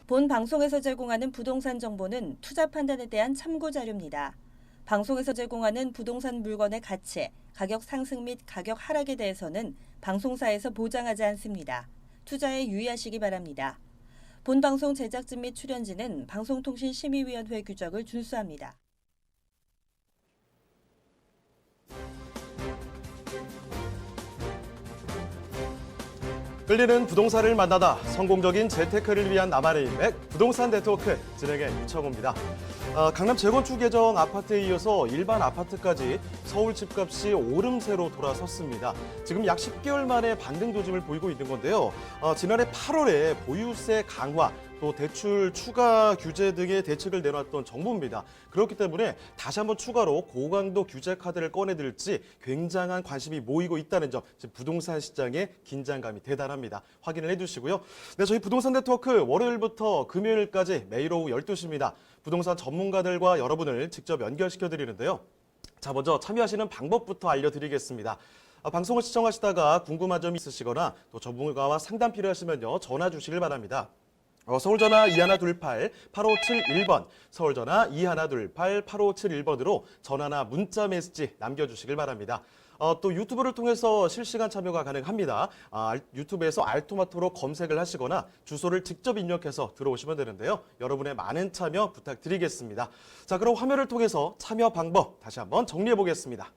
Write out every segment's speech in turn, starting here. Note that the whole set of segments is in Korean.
본 방송에서 제공하는 부동산 정보는 투자 판단에 대한 참고 자료입니다. 방송에서 제공하는 부동산 물건의 가치, 가격 상승 및 가격 하락에 대해서는 방송사에서 보장하지 않습니다. 투자에 유의하시기 바랍니다. 본 방송 제작진 및 출연진은 방송통신심의위원회 규정을 준수합니다. 끌리는 부동산을 만나다 성공적인 재테크를 위한 나만의 인맥 부동산 네트워크 진행의 이창호입니다. 강남 재건축 예정 아파트에 이어서 일반 아파트까지 서울 집값이 오름세로 돌아섰습니다. 지금 약 10개월 만에 반등 조짐을 보이고 있는 건데요. 지난해 8월에 보유세 강화, 또 대출 추가 규제 등의 대책을 내놨던 정부입니다. 그렇기 때문에 다시 한번 추가로 고강도 규제 카드를 꺼내들지 굉장한 관심이 모이고 있다는 점, 지금 부동산 시장의 긴장감이 대단합니다. 확인을 해주시고요. 네, 저희 부동산 네트워크 월요일부터 금요일까지 매일 오후 12시입니다. 부동산 전문가들과 여러분을 직접 연결시켜 드리는데요. 자, 먼저 참여하시는 방법부터 알려드리겠습니다. 방송을 시청하시다가 궁금한 점이 있으시거나 또 전문가와 상담 필요하시면요, 전화 주시길 바랍니다. 서울전화 2128-8571번, 서울전화 2128-8571번으로 전화나 문자 메시지 남겨주시길 바랍니다. 또 유튜브를 통해서 실시간 참여가 가능합니다. 유튜브에서 알토마토로 검색을 하시거나 주소를 직접 입력해서 들어오시면 되는데요. 여러분의 많은 참여 부탁드리겠습니다. 자, 그럼 화면을 통해서 참여 방법 다시 한번 정리해 보겠습니다.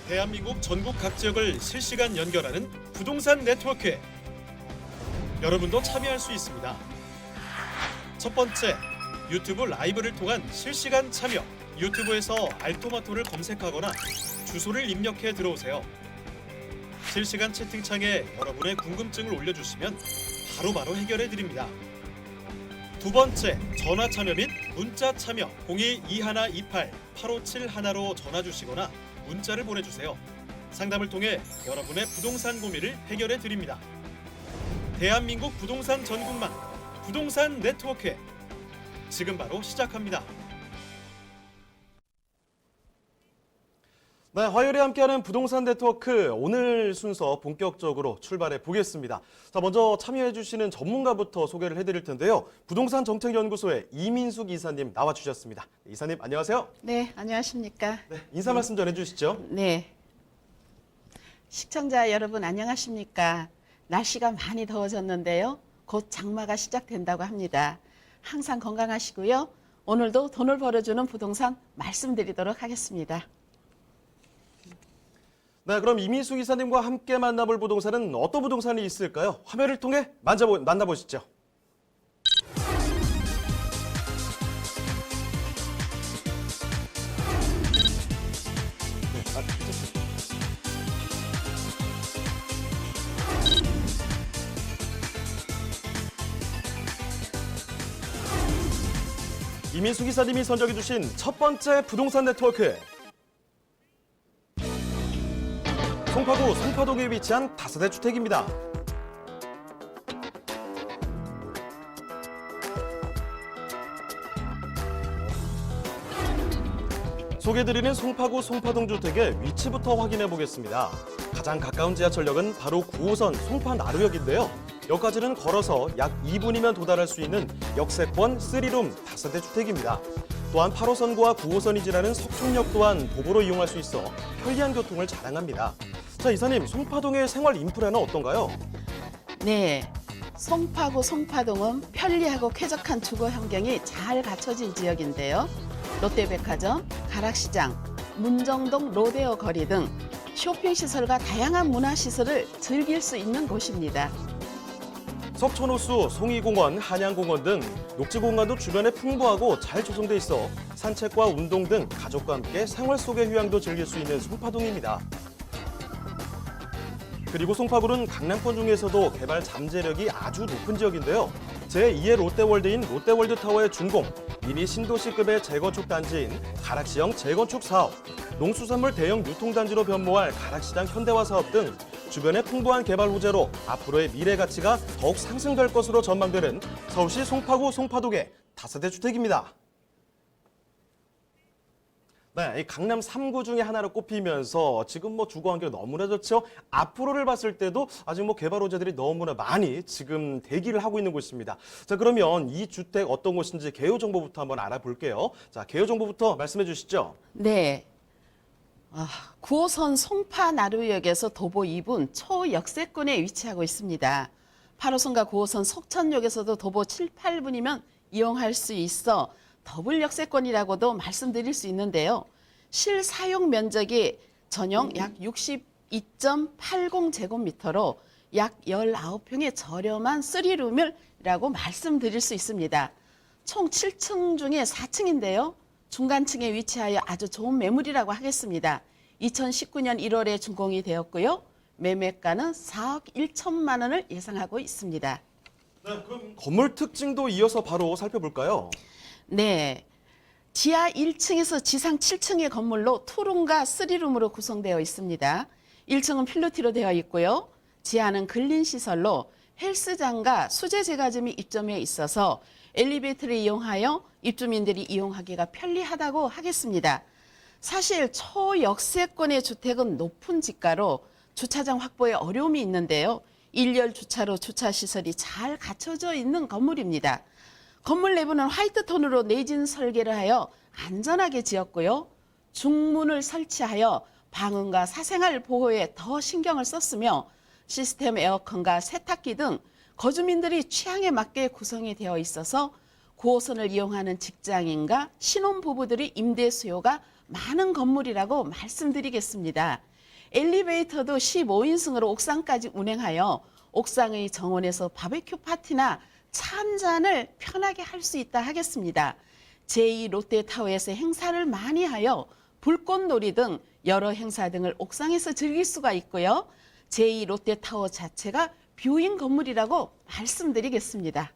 대한민국 전국 각 지역을 실시간 연결하는 부동산 네트워크. 여러분도 참여할 수 있습니다. 첫 번째, 유튜브 라이브를 통한 실시간 참여. 유튜브에서 알토마토를 검색하거나 주소를 입력해 들어오세요. 실시간 채팅창에 여러분의 궁금증을 올려주시면 바로바로 해결해 드립니다. 두 번째, 전화 참여 및 문자 참여. 02-2128-8571로 전화 주시거나 문자를 보내주세요. 상담을 통해 여러분의 부동산 고민을 해결해 드립니다. 대한민국 부동산 전국망 부동산 네트워크, 지금 바로 시작합니다. 네, 화요일에 함께하는 부동산 네트워크, 오늘 순서 본격적으로 출발해 보겠습니다. 자, 먼저 참여해 주시는 전문가부터 소개를 해드릴 텐데요. 부동산 정책연구소의 이민숙 이사님 나와주셨습니다. 이사님 안녕하세요. 네, 안녕하십니까. 네, 인사 말씀 전해주시죠. 네. 시청자 여러분 안녕하십니까. 날씨가 많이 더워졌는데요. 곧 장마가 시작된다고 합니다. 항상 건강하시고요. 오늘도 돈을 벌어주는 부동산 말씀드리도록 하겠습니다. 네, 그럼 이민숙 이사님과 함께 만나볼 부동산은 어떤 부동산이 있을까요? 화면을 통해 만나보시죠. 이민숙 이사님이 선정해 주신 첫 번째 부동산 네트워크. 송파구 송파동에 위치한 다세대 주택입니다. 소개해드리는 송파구 송파동 주택의 위치부터 확인해 보겠습니다. 가장 가까운 지하철역은 바로 9호선 송파나루역인데요. 역까지는 걸어서 약 2분이면 도달할 수 있는 역세권 3룸 다세대 주택입니다. 또한 8호선과 9호선이 지나는 석촌역 또한 도보로 이용할 수 있어 편리한 교통을 자랑합니다. 자, 이사님, 송파동의 생활 인프라는 어떤가요? 네, 송파구 송파동은 편리하고 쾌적한 주거 환경이 잘 갖춰진 지역인데요. 롯데백화점, 가락시장, 문정동 로데오 거리 등 쇼핑시설과 다양한 문화시설을 즐길 수 있는 곳입니다. 석촌호수, 송이공원, 한양공원 등 녹지공간도 주변에 풍부하고 잘 조성돼 있어 산책과 운동 등 가족과 함께 생활 속의 휴양도 즐길 수 있는 송파동입니다. 그리고 송파구는 강남권 중에서도 개발 잠재력이 아주 높은 지역인데요. 제2의 롯데월드인 롯데월드타워의 준공, 미니 신도시급의 재건축 단지인 가락시형 재건축 사업, 농수산물 대형 유통단지로 변모할 가락시장 현대화 사업 등 주변의 풍부한 개발 호재로 앞으로의 미래 가치가 더욱 상승될 것으로 전망되는 서울시 송파구 송파동의 다세대 주택입니다. 네, 이 강남 3구 중에 하나로 꼽히면서 지금 뭐 주거 환경 너무나 좋죠. 앞으로를 봤을 때도 아직 뭐 개발 호재들이 너무나 많이 지금 대기를 하고 있는 곳입니다. 자, 그러면 이 주택 어떤 곳인지 개요 정보부터 한번 알아볼게요. 자, 개요 정보부터 말씀해 주시죠. 네. 9호선 송파나루역에서 도보 2분 초역세권에 위치하고 있습니다. 8호선과 9호선 석천역에서도 도보 7, 8분이면 이용할 수 있어 더블 역세권이라고도 말씀드릴 수 있는데요. 실사용 면적이 전용 약 62.80제곱미터로 약 19평의 저렴한 3룸이라고 말씀드릴 수 있습니다. 총 7층 중에 4층인데요. 중간층에 위치하여 아주 좋은 매물이라고 하겠습니다. 2019년 1월에 준공이 되었고요. 매매가는 4억 1천만 원을 예상하고 있습니다. 네, 그럼 건물 특징도 이어서 바로 살펴볼까요? 네. 지하 1층에서 지상 7층의 건물로 투룸과 3룸으로 구성되어 있습니다. 1층은 필로티로 되어 있고요. 지하는 근린시설로 헬스장과 수제 제과점이 입점해 있어서 엘리베이터를 이용하여 입주민들이 이용하기가 편리하다고 하겠습니다. 사실 초역세권의 주택은 높은 지가로 주차장 확보에 어려움이 있는데요. 일렬 주차로 주차시설이 잘 갖춰져 있는 건물입니다. 건물 내부는 화이트 톤으로 내진 설계를 하여 안전하게 지었고요. 중문을 설치하여 방음과 사생활 보호에 더 신경을 썼으며 시스템 에어컨과 세탁기 등 거주민들이 취향에 맞게 구성이 되어 있어서 9호선을 이용하는 직장인과 신혼부부들이 임대 수요가 많은 건물이라고 말씀드리겠습니다. 엘리베이터도 15인승으로 옥상까지 운행하여 옥상의 정원에서 바베큐 파티나 차 한 잔을 편하게 할 수 있다 하겠습니다. 제2 롯데타워에서 행사를 많이 하여 불꽃놀이 등 여러 행사 등을 옥상에서 즐길 수가 있고요. 제2 롯데타워 자체가 뷰잉 건물이라고 말씀드리겠습니다.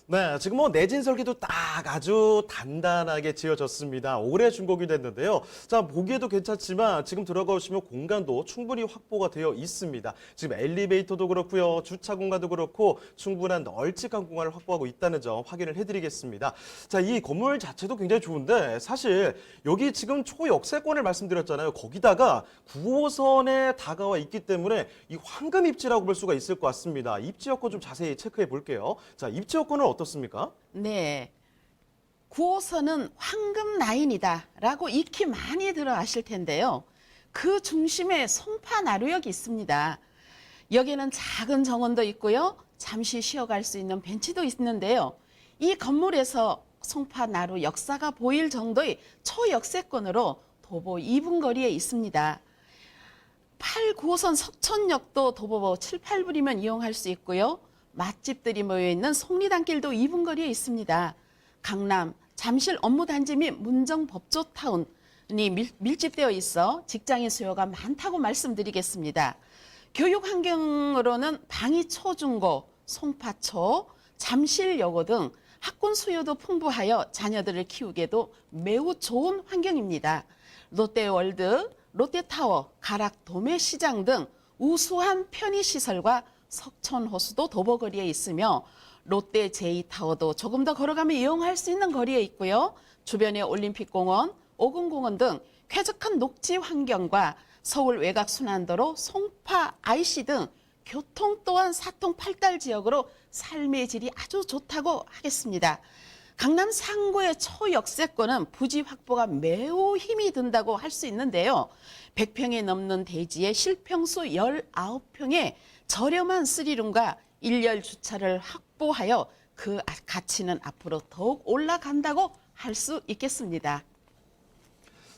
네, 지금 뭐 내진 설계도 딱 아주 단단하게 지어졌습니다. 올해 준공이 됐는데요. 자, 보기에도 괜찮지만 지금 들어가시면 공간도 충분히 확보가 되어 있습니다. 지금 엘리베이터도 그렇고요. 주차 공간도 그렇고 충분한 널찍한 공간을 확보하고 있다는 점 확인을 해드리겠습니다. 자, 이 건물 자체도 굉장히 좋은데 사실 여기 지금 초역세권을 말씀드렸잖아요. 거기다가 9호선에 다가와 있기 때문에 이 황금 입지라고 볼 수가 있을 것 같습니다. 입지 여건 좀 자세히 체크해 볼게요. 자, 입지 여건은 어떻습니까? 네. 9호선은 황금 라인이다라고 익히 많이 들어 아실 텐데요. 그 중심에 송파나루역이 있습니다. 여기는 작은 정원도 있고요. 잠시 쉬어갈 수 있는 벤치도 있는데요. 이 건물에서 송파나루 역사가 보일 정도의 초역세권으로 도보 2분 거리에 있습니다. 8, 9호선 석천역도 도보 7, 8분이면 이용할 수 있고요. 맛집들이 모여있는 속리단길도 2분 거리에 있습니다. 강남, 잠실 업무단지 및 문정 법조타운이 밀집되어 있어 직장인 수요가 많다고 말씀드리겠습니다. 교육 환경으로는 방위 초중고, 송파초, 잠실여고 등 학군 수요도 풍부하여 자녀들을 키우기에도 매우 좋은 환경입니다. 롯데월드, 롯데타워, 가락 도매시장 등 우수한 편의시설과 석천호수도 도보거리에 있으며 롯데 제2타워도 조금 더 걸어가면 이용할 수 있는 거리에 있고요. 주변에 올림픽공원, 오금공원 등 쾌적한 녹지 환경과 서울 외곽순환도로 송파 IC 등 교통 또한 사통 팔달 지역으로 삶의 질이 아주 좋다고 하겠습니다. 강남 상구의 초역세권은 부지 확보가 매우 힘이 든다고 할 수 있는데요. 100평이 넘는 대지에 실평수 19평에 저렴한 3룸과 일렬 주차를 확보하여 그 가치는 앞으로 더욱 올라간다고 할 수 있겠습니다.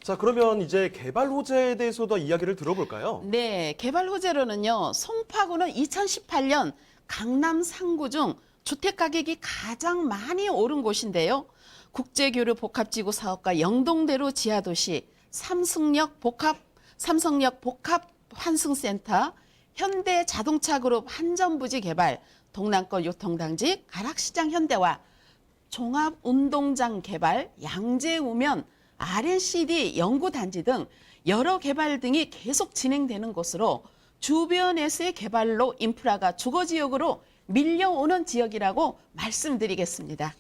자, 그러면 이제 개발 호재에 대해서도 이야기를 들어볼까요? 네, 개발 호재로는요. 송파구는 2018년 강남 상구 중 주택 가격이 가장 많이 오른 곳인데요. 국제교류 복합지구 사업과 영동대로 지하도시, 삼성역 복합 환승센터, 현대자동차그룹 한전부지 개발, 동남권 유통단지 가락시장 현대화, 종합운동장 개발, 양재우면 R&CD 연구단지 등 여러 개발 등이 계속 진행되는 곳으로 주변에서의 개발로 인프라가 주거지역으로 밀려오는 지역이라고 말씀드리겠습니다.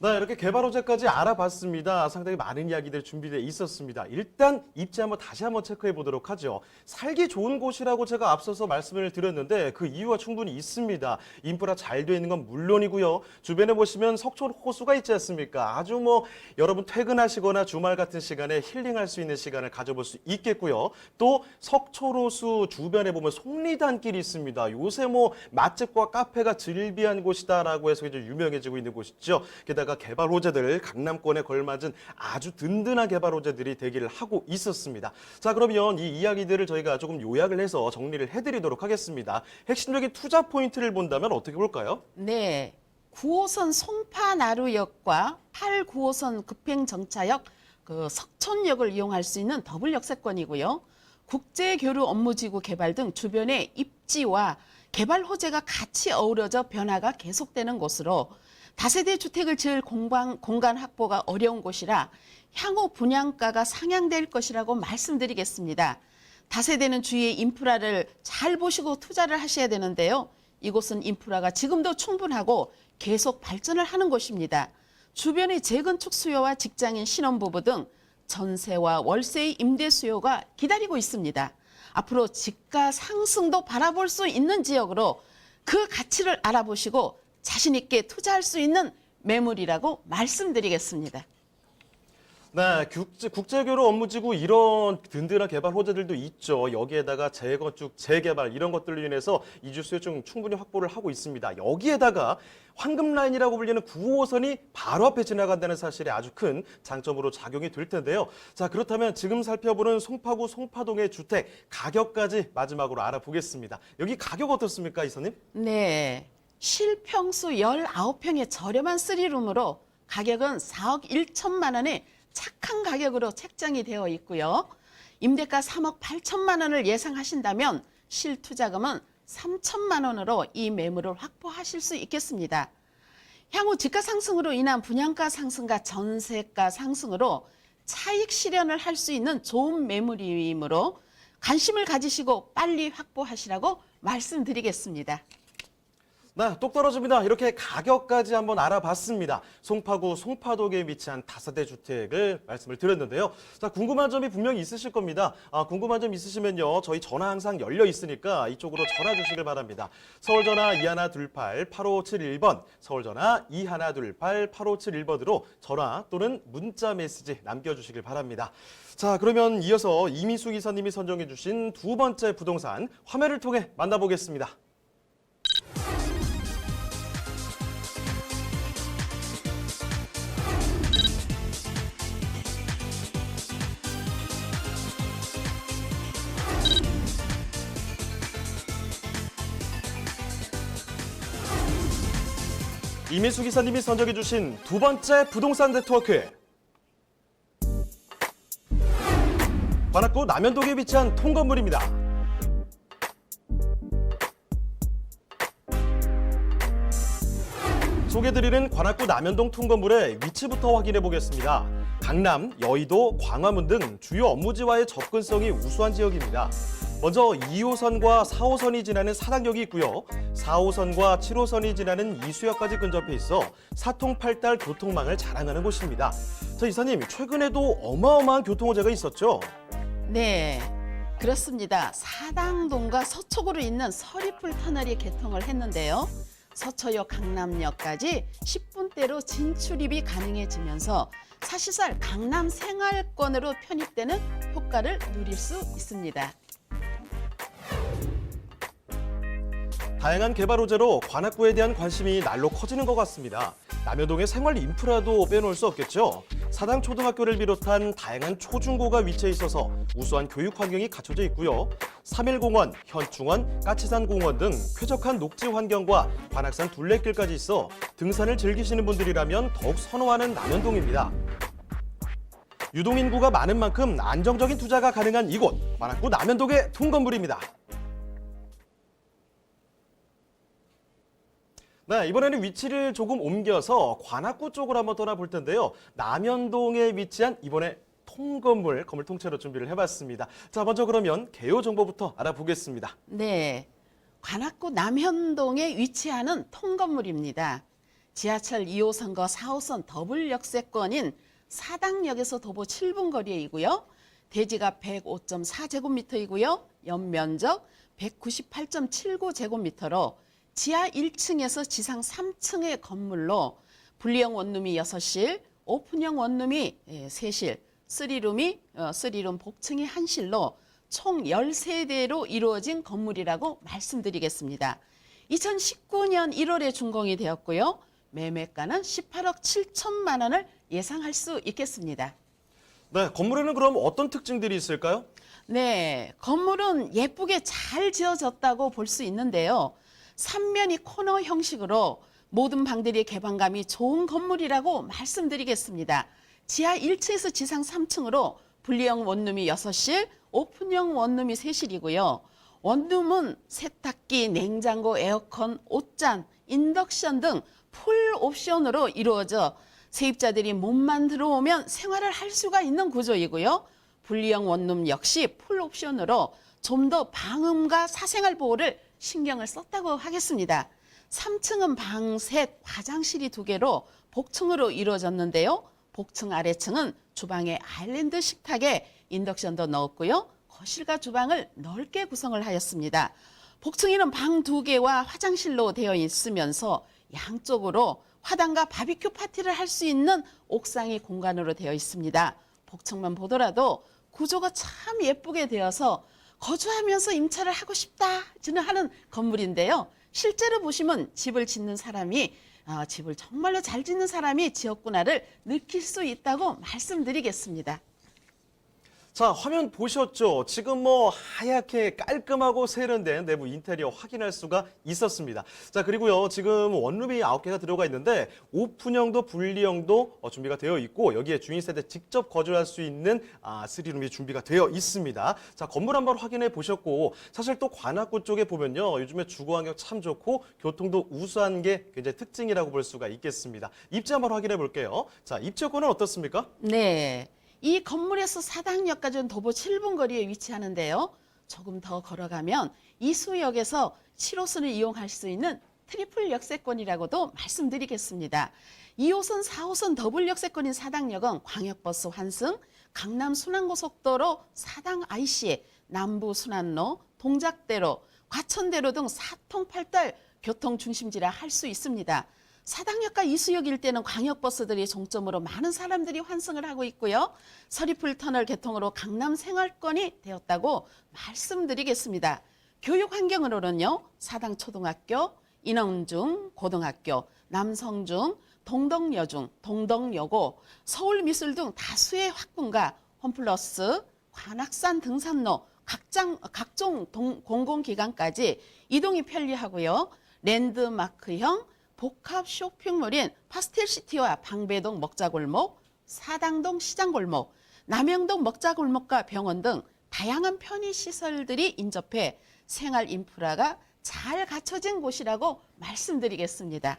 네, 이렇게 개발 호재까지 알아봤습니다. 상당히 많은 이야기들 준비되어 있었습니다. 일단 입지 한번 다시 한번 체크해 보도록 하죠. 살기 좋은 곳이라고 제가 앞서서 말씀을 드렸는데 그 이유가 충분히 있습니다. 인프라 잘 돼 있는 건 물론이고요. 주변에 보시면 석촌 호수가 있지 않습니까? 아주 여러분 퇴근하시거나 주말 같은 시간에 힐링할 수 있는 시간을 가져볼 수 있겠고요. 또 석촌 호수 주변에 보면 속리단길이 있습니다. 요새 맛집과 카페가 즐비한 곳이다라고 해서 이제 유명해지고 있는 곳이죠. 게다가 개발 호재들 강남권에 걸맞은 아주 든든한 개발 호재들이 대기를 하고 있었습니다. 자, 그러면 이 이야기들을 저희가 조금 요약을 해서 정리를 해드리도록 하겠습니다. 핵심적인 투자 포인트를 본다면 어떻게 볼까요? 네, 9호선 송파나루역과 8, 9호선 급행정차역 석촌역을 이용할 수 있는 더블 역세권이고요. 국제교류 업무지구 개발 등 주변의 입지와 개발 호재가 같이 어우러져 변화가 계속되는 곳으로 다세대 주택을 지을 공간 확보가 어려운 곳이라 향후 분양가가 상향될 것이라고 말씀드리겠습니다. 다세대는 주위의 인프라를 잘 보시고 투자를 하셔야 되는데요. 이곳은 인프라가 지금도 충분하고 계속 발전을 하는 곳입니다. 주변의 재건축 수요와 직장인 신혼부부 등 전세와 월세의 임대 수요가 기다리고 있습니다. 앞으로 집가 상승도 바라볼 수 있는 지역으로 그 가치를 알아보시고 자신 있게 투자할 수 있는 매물이라고 말씀드리겠습니다. 네, 국제교류 업무지구 이런 든든한 개발 호재들도 있죠. 여기에다가 재건축, 재개발 이런 것들로 인해서 이주 수요 좀 충분히 확보를 하고 있습니다. 여기에다가 황금라인이라고 불리는 9호선이 바로 앞에 지나간다는 사실이 아주 큰 장점으로 작용이 될 텐데요. 자, 그렇다면 지금 살펴보는 송파구 송파동의 주택 가격까지 마지막으로 알아보겠습니다. 여기 가격 어떻습니까, 이사님? 네, 실평수 19평의 저렴한 3룸으로 가격은 4억 1천만 원에 착한 가격으로 책정이 되어 있고요. 임대가 3억 8천만 원을 예상하신다면 실투자금은 3천만 원으로 이 매물을 확보하실 수 있겠습니다. 향후 집가 상승으로 인한 분양가 상승과 전세가 상승으로 차익 실현을 할 수 있는 좋은 매물이므로 관심을 가지시고 빨리 확보하시라고 말씀드리겠습니다. 네, 똑 떨어집니다. 이렇게 가격까지 한번 알아봤습니다. 송파구 송파동에 위치한 다세대 주택을 말씀을 드렸는데요. 자, 궁금한 점이 분명히 있으실 겁니다. 궁금한 점 있으시면요. 저희 전화 항상 열려 있으니까 이쪽으로 전화 주시길 바랍니다. 서울전화 2128-8571번, 서울전화 2128-8571번으로 전화 또는 문자 메시지 남겨주시길 바랍니다. 자, 그러면 이어서 이민수 기사님이 선정해 주신 두 번째 부동산 화면을 통해 만나보겠습니다. 이민수 기사님이 선정해 주신 두 번째 부동산 네트워크. 관악구 남현동에 위치한 통건물입니다. 소개드리는 관악구 남현동 통건물의 위치부터 확인해 보겠습니다. 강남, 여의도, 광화문 등 주요 업무지와의 접근성이 우수한 지역입니다. 먼저 2호선과 4호선이 지나는 사당역이 있고요. 4호선과 7호선이 지나는 이수역까지 근접해 있어 사통팔달 교통망을 자랑하는 곳입니다. 자, 이사님, 최근에도 어마어마한 교통호재가 있었죠? 네, 그렇습니다. 사당동과 서초구로 있는 서리풀 터널이 개통을 했는데요. 서초역 강남역까지 10분대로 진출입이 가능해지면서 사실상 강남 생활권으로 편입되는 효과를 누릴 수 있습니다. 다양한 개발 호재로 관악구에 대한 관심이 날로 커지는 것 같습니다. 남현동의 생활 인프라도 빼놓을 수 없겠죠. 사당 초등학교를 비롯한 다양한 초중고가 위치해 있어서 우수한 교육 환경이 갖춰져 있고요. 3.1공원, 현충원, 까치산 공원 등 쾌적한 녹지 환경과 관악산 둘레길까지 있어 등산을 즐기시는 분들이라면 더욱 선호하는 남현동입니다. 유동인구가 많은 만큼 안정적인 투자가 가능한 이곳, 관악구 남현동의 통건물입니다. 네, 이번에는 위치를 조금 옮겨서 관악구 쪽으로 한번 떠나볼 텐데요. 남현동에 위치한 이번에 통건물, 건물 통째로 준비를 해봤습니다. 자, 먼저 그러면 개요 정보부터 알아보겠습니다. 네, 관악구 남현동에 위치하는 통건물입니다. 지하철 2호선과 4호선 더블 역세권인 사당역에서 도보 7분 거리이고요. 대지가 105.4제곱미터이고요. 연면적 198.79제곱미터로 지하 1층에서 지상 3층의 건물로 분리형 원룸이 6실, 오픈형 원룸이 3실, 3룸 복층이 1실로 총 13대로 이루어진 건물이라고 말씀드리겠습니다. 2019년 1월에 준공이 되었고요. 매매가는 18억 7천만 원을 예상할 수 있겠습니다. 네, 건물에는 그럼 어떤 특징들이 있을까요? 네, 건물은 예쁘게 잘 지어졌다고 볼 수 있는데요. 3면이 코너 형식으로 모든 방들이 개방감이 좋은 건물이라고 말씀드리겠습니다. 지하 1층에서 지상 3층으로 분리형 원룸이 6실, 오픈형 원룸이 3실이고요. 원룸은 세탁기, 냉장고, 에어컨, 옷잔, 인덕션 등 풀 옵션으로 이루어져 세입자들이 몸만 들어오면 생활을 할 수가 있는 구조이고요. 분리형 원룸 역시 풀 옵션으로 좀 더 방음과 사생활 보호를 신경을 썼다고 하겠습니다. 3층은 방 셋, 화장실이 2개로 복층으로 이루어졌는데요. 복층 아래층은 주방에 아일랜드 식탁에 인덕션도 넣었고요. 거실과 주방을 넓게 구성을 하였습니다. 복층에는 방 2개와 화장실로 되어 있으면서 양쪽으로 화단과 바비큐 파티를 할 수 있는 옥상이 공간으로 되어 있습니다. 복층만 보더라도 구조가 참 예쁘게 되어서 거주하면서 임차를 하고 싶다 저는 하는 건물인데요. 실제로 보시면 집을 짓는 사람이 집을 정말로 잘 짓는 사람이 지었구나를 느낄 수 있다고 말씀드리겠습니다. 자, 화면 보셨죠? 지금 뭐 하얗게 깔끔하고 세련된 내부 인테리어 확인할 수가 있었습니다. 자, 그리고요, 지금 원룸이 9개가 들어가 있는데 오픈형도 분리형도 준비가 되어 있고 여기에 주인 세대 직접 거주할 수 있는 3룸이 준비가 되어 있습니다. 자, 건물 한번 확인해 보셨고 사실 또 관악구 쪽에 보면요, 요즘에 주거 환경 참 좋고 교통도 우수한 게 굉장히 특징이라고 볼 수가 있겠습니다. 입지 한번 확인해 볼게요. 자, 입지 여건은 어떻습니까? 네. 이 건물에서 사당역까지는 도보 7분 거리에 위치하는데요. 조금 더 걸어가면 이수역에서 7호선을 이용할 수 있는 트리플 역세권이라고도 말씀드리겠습니다. 2호선, 4호선 더블 역세권인 사당역은 광역버스 환승, 강남 순환고속도로 사당 IC, 남부 순환로, 동작대로, 과천대로 등 4통8달 교통 중심지라 할 수 있습니다. 사당역과 이수역 일대는 광역버스들이 종점으로 많은 사람들이 환승을 하고 있고요. 서리풀 터널 개통으로 강남 생활권이 되었다고 말씀드리겠습니다. 교육 환경으로는요. 사당초등학교, 인원중 고등학교, 남성중, 동덕여중, 동덕여고, 서울미술 등 다수의 학군과 홈플러스, 관악산 등산로, 각종 공공기관까지 이동이 편리하고요. 랜드마크형 복합 쇼핑몰인 파스텔시티와 방배동 먹자골목, 사당동 시장골목, 남영동 먹자골목과 병원 등 다양한 편의시설들이 인접해 생활 인프라가 잘 갖춰진 곳이라고 말씀드리겠습니다.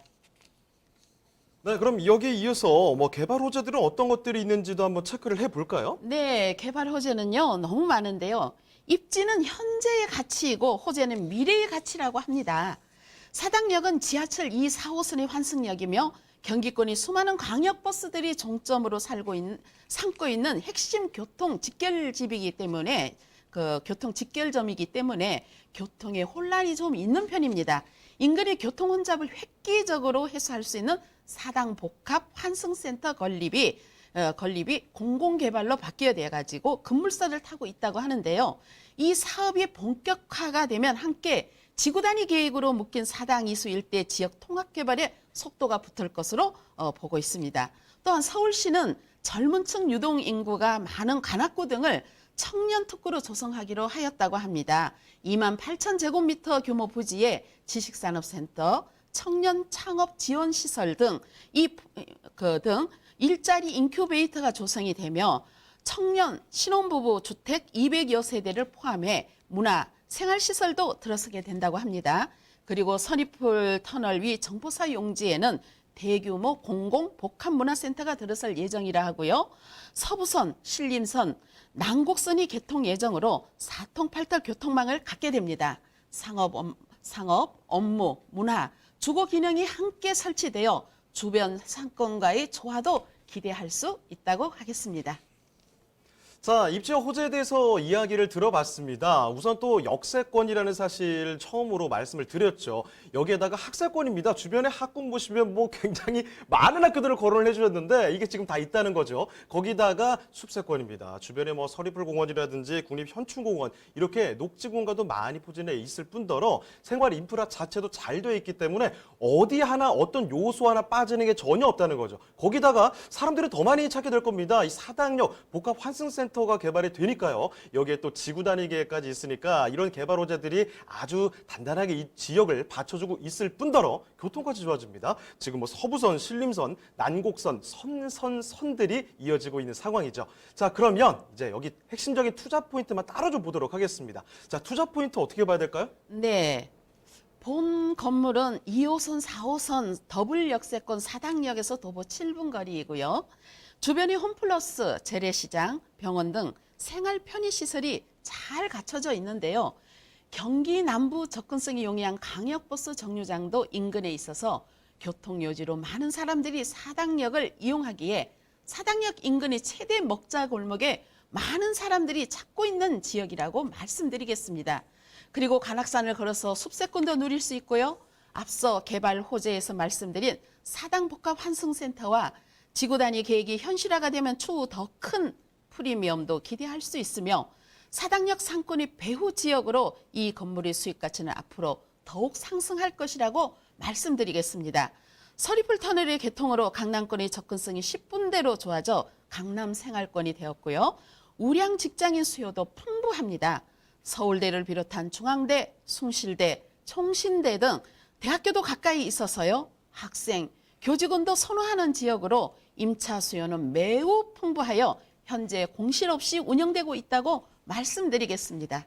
네, 그럼 여기에 이어서 뭐 개발 호재들은 어떤 것들이 있는지도 한번 체크를 해볼까요? 네, 개발 호재는요 너무 많은데요. 입지는 현재의 가치이고 호재는 미래의 가치라고 합니다. 사당역은 지하철 2, 4호선의 환승역이며 경기권이 수많은 광역버스들이 종점으로 삼고 있는 핵심 교통 직결지이기 때문에 교통 직결점이기 때문에 교통에 혼란이 좀 있는 편입니다. 인근의 교통 혼잡을 획기적으로 해소할 수 있는 사당 복합 환승센터 건립이 공공개발로 바뀌어야 돼가지고 급물살을 타고 있다고 하는데요. 이 사업이 본격화가 되면 함께 지구단위 계획으로 묶인 사당 이수 일대 지역 통합개발에 속도가 붙을 것으로 보고 있습니다. 또한 서울시는 젊은 층 유동 인구가 많은 관악구 등을 청년 특구로 조성하기로 하였다고 합니다. 28,000제곱미터 규모 부지에 지식산업센터, 청년 창업 지원 시설 등 일자리 인큐베이터가 조성이 되며 청년 신혼부부 주택 200여 세대를 포함해 문화, 생활시설도 들어서게 된다고 합니다. 그리고 서리풀 터널 위 정포사 용지에는 대규모 공공 복합문화센터가 들어설 예정이라 하고요. 서부선, 신림선, 난곡선이 개통 예정으로 4통8달 교통망을 갖게 됩니다. 상업, 업무, 문화, 주거 기능이 함께 설치되어 주변 상권과의 조화도 기대할 수 있다고 하겠습니다. 자, 입지와 호재에 대해서 이야기를 들어봤습니다. 우선 또 역세권이라는 사실 처음으로 말씀을 드렸죠. 여기에다가 학세권입니다. 주변에 학군 보시면 뭐 굉장히 많은 학교들을 거론을 해주셨는데 이게 지금 다 있다는 거죠. 거기다가 숲세권입니다. 주변에 뭐 서리풀공원이라든지 국립현충공원 이렇게 녹지공간도 많이 포진해 있을 뿐더러 생활 인프라 자체도 잘 되어 있기 때문에 어디 하나 어떤 요소 하나 빠지는 게 전혀 없다는 거죠. 거기다가 사람들이 더 많이 찾게 될 겁니다. 이 사당역 복합환승센터가 개발이 되니까요. 여기에 또 지구 단위 계획까지 있으니까 이런 개발 호재들이 아주 단단하게 이 지역을 받쳐주고 있을 뿐더러 교통까지 좋아집니다. 지금 뭐 서부선, 신림선, 난곡선, 선들이 이어지고 있는 상황이죠. 자, 그러면 이제 여기 핵심적인 투자 포인트만 따로 좀 보도록 하겠습니다. 자, 투자 포인트 어떻게 봐야 될까요? 네. 본 건물은 2호선, 4호선 더블 역세권 사당역에서 도보 7분 거리이고요. 주변이 홈플러스, 재래시장, 병원 등 생활 편의시설이 잘 갖춰져 있는데요. 경기 남부 접근성이 용이한 광역버스 정류장도 인근에 있어서 교통요지로 많은 사람들이 사당역을 이용하기에 사당역 인근의 최대 먹자 골목에 많은 사람들이 찾고 있는 지역이라고 말씀드리겠습니다. 그리고 관악산을 걸어서 숲세권도 누릴 수 있고요. 앞서 개발 호재에서 말씀드린 사당복합환승센터와 지구 단위 계획이 현실화가 되면 추후 더 큰 프리미엄도 기대할 수 있으며 사당역 상권의 배후 지역으로 이 건물의 수익 가치는 앞으로 더욱 상승할 것이라고 말씀드리겠습니다. 서리풀 터널의 개통으로 강남권의 접근성이 10분대로 좋아져 강남 생활권이 되었고요. 우량 직장인 수요도 풍부합니다. 서울대를 비롯한 중앙대, 숭실대, 총신대 등 대학교도 가까이 있어서요. 학생, 교직원도 선호하는 지역으로 임차 수요는 매우 풍부하여 현재 공실 없이 운영되고 있다고 말씀드리겠습니다.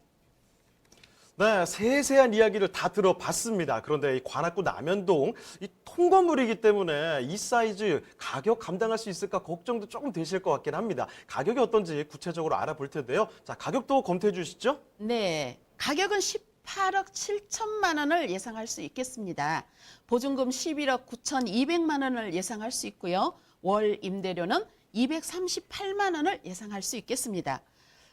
네, 세세한 이야기를 다 들어봤습니다. 그런데 이 관악구 남현동 이 통건물이기 때문에 이 사이즈 가격 감당할 수 있을까 걱정도 조금 되실 것 같긴 합니다. 가격이 어떤지 구체적으로 알아볼 텐데요. 자, 가격도 검토해 주시죠. 네, 가격은 18억 7천만 원을 예상할 수 있겠습니다. 보증금 11억 9,200만 원을 예상할 수 있고요. 월 임대료는 238만 원을 예상할 수 있겠습니다.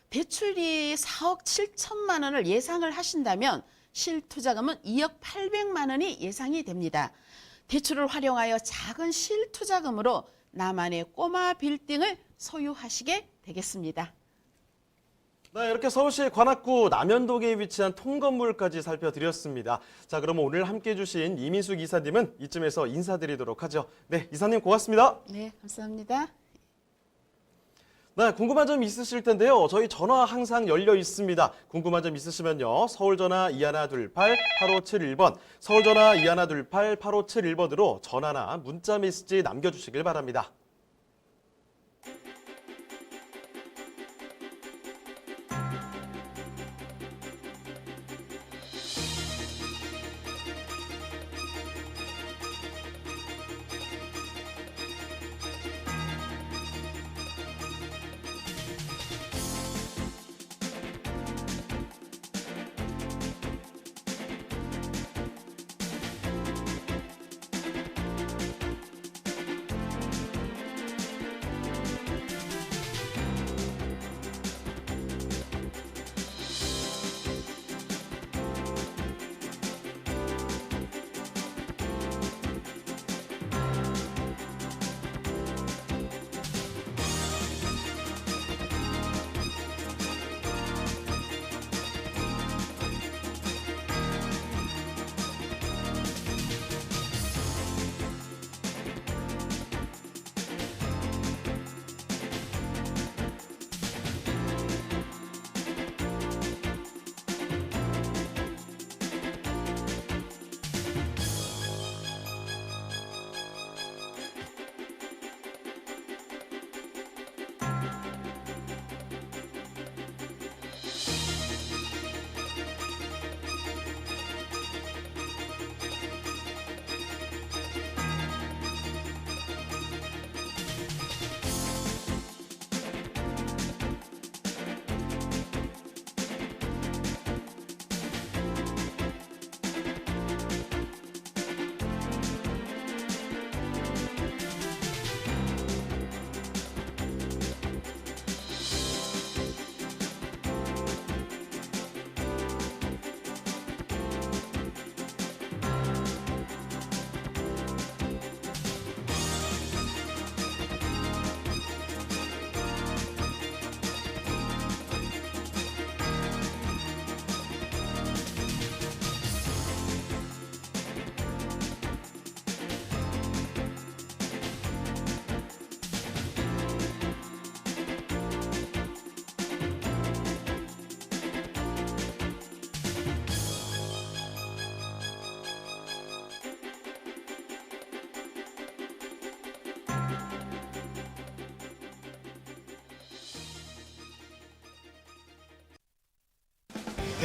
대출이 4억 7천만 원을 예상을 하신다면 실투자금은 2억 800만 원이 예상이 됩니다. 대출을 활용하여 작은 실투자금으로 나만의 꼬마 빌딩을 소유하시게 되겠습니다. 네, 이렇게 서울시 관악구 남현동에 위치한 통건물까지 살펴드렸습니다. 자, 그럼 오늘 함께해 주신 이민숙 이사님은 이쯤에서 인사드리도록 하죠. 네, 이사님 고맙습니다. 네, 감사합니다. 네, 궁금한 점 있으실 텐데요. 저희 전화 항상 열려 있습니다. 궁금한 점 있으시면요. 서울전화 2128-8571번, 서울전화 2128-8571번으로 전화나 문자 메시지 남겨주시길 바랍니다.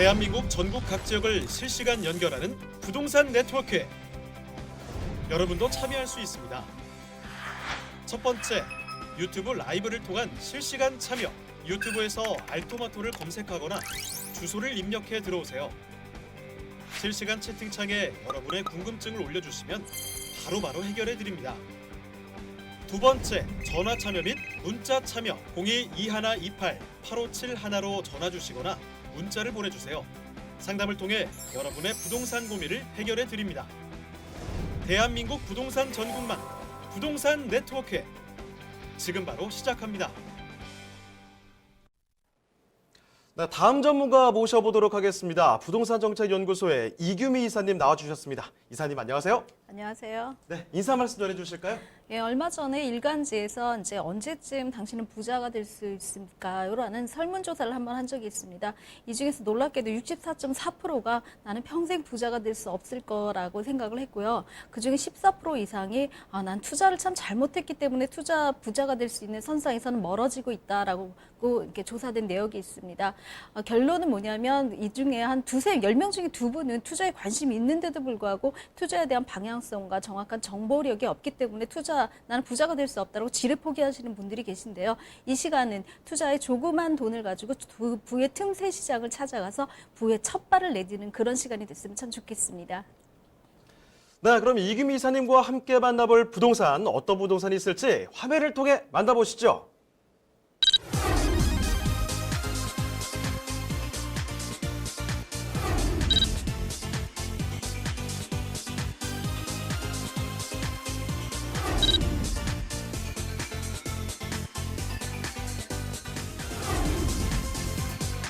대한민국 전국 각 지역을 실시간 연결하는 부동산 네트워크. 여러분도 참여할 수 있습니다. 첫 번째, 유튜브 라이브를 통한 실시간 참여. 유튜브에서 알토마토를 검색하거나 주소를 입력해 들어오세요. 실시간 채팅창에 여러분의 궁금증을 올려주시면 바로바로 해결해 드립니다. 두 번째, 전화 참여 및 문자 참여. 022128-8571로 전화 주시거나 문자를 보내주세요. 상담을 통해 여러분의 부동산 고민을 해결해 드립니다. 대한민국 부동산 전국망 부동산 네트워크. 지금 바로 시작합니다. 네, 다음 전문가 모셔보도록 하겠습니다. 부동산정책연구소의 이규미 이사님 나와주셨습니다. 이사님 안녕하세요. 안녕하세요. 네, 인사 말씀 전해주실까요? 예, 얼마 전에 일간지에서 이제 언제쯤 당신은 부자가 될 수 있을까요? 라는 설문조사를 한번 한 적이 있습니다. 이 중에서 놀랍게도 64.4%가 나는 평생 부자가 될 수 없을 거라고 생각을 했고요. 그중에 14% 이상이 난 투자를 참 잘못했기 때문에 부자가 될 수 있는 선상에서는 멀어지고 있다라고 이렇게 조사된 내역이 있습니다. 결론은 뭐냐면 이 중에 한 10명 중에 2분은 투자에 관심이 있는데도 불구하고 투자에 대한 방향성과 정확한 정보력이 없기 때문에 나는 부자가 될 수 없다고 지레 포기하시는 분들이 계신데요. 이 시간은 투자에 조그만 돈을 가지고 부의 틈새 시장을 찾아가서 부의 첫 발을 내디는 그런 시간이 됐으면 참 좋겠습니다. 네, 그럼 이규미 이사님과 함께 만나볼 부동산, 어떤 부동산이 있을지 화면을 통해 만나보시죠.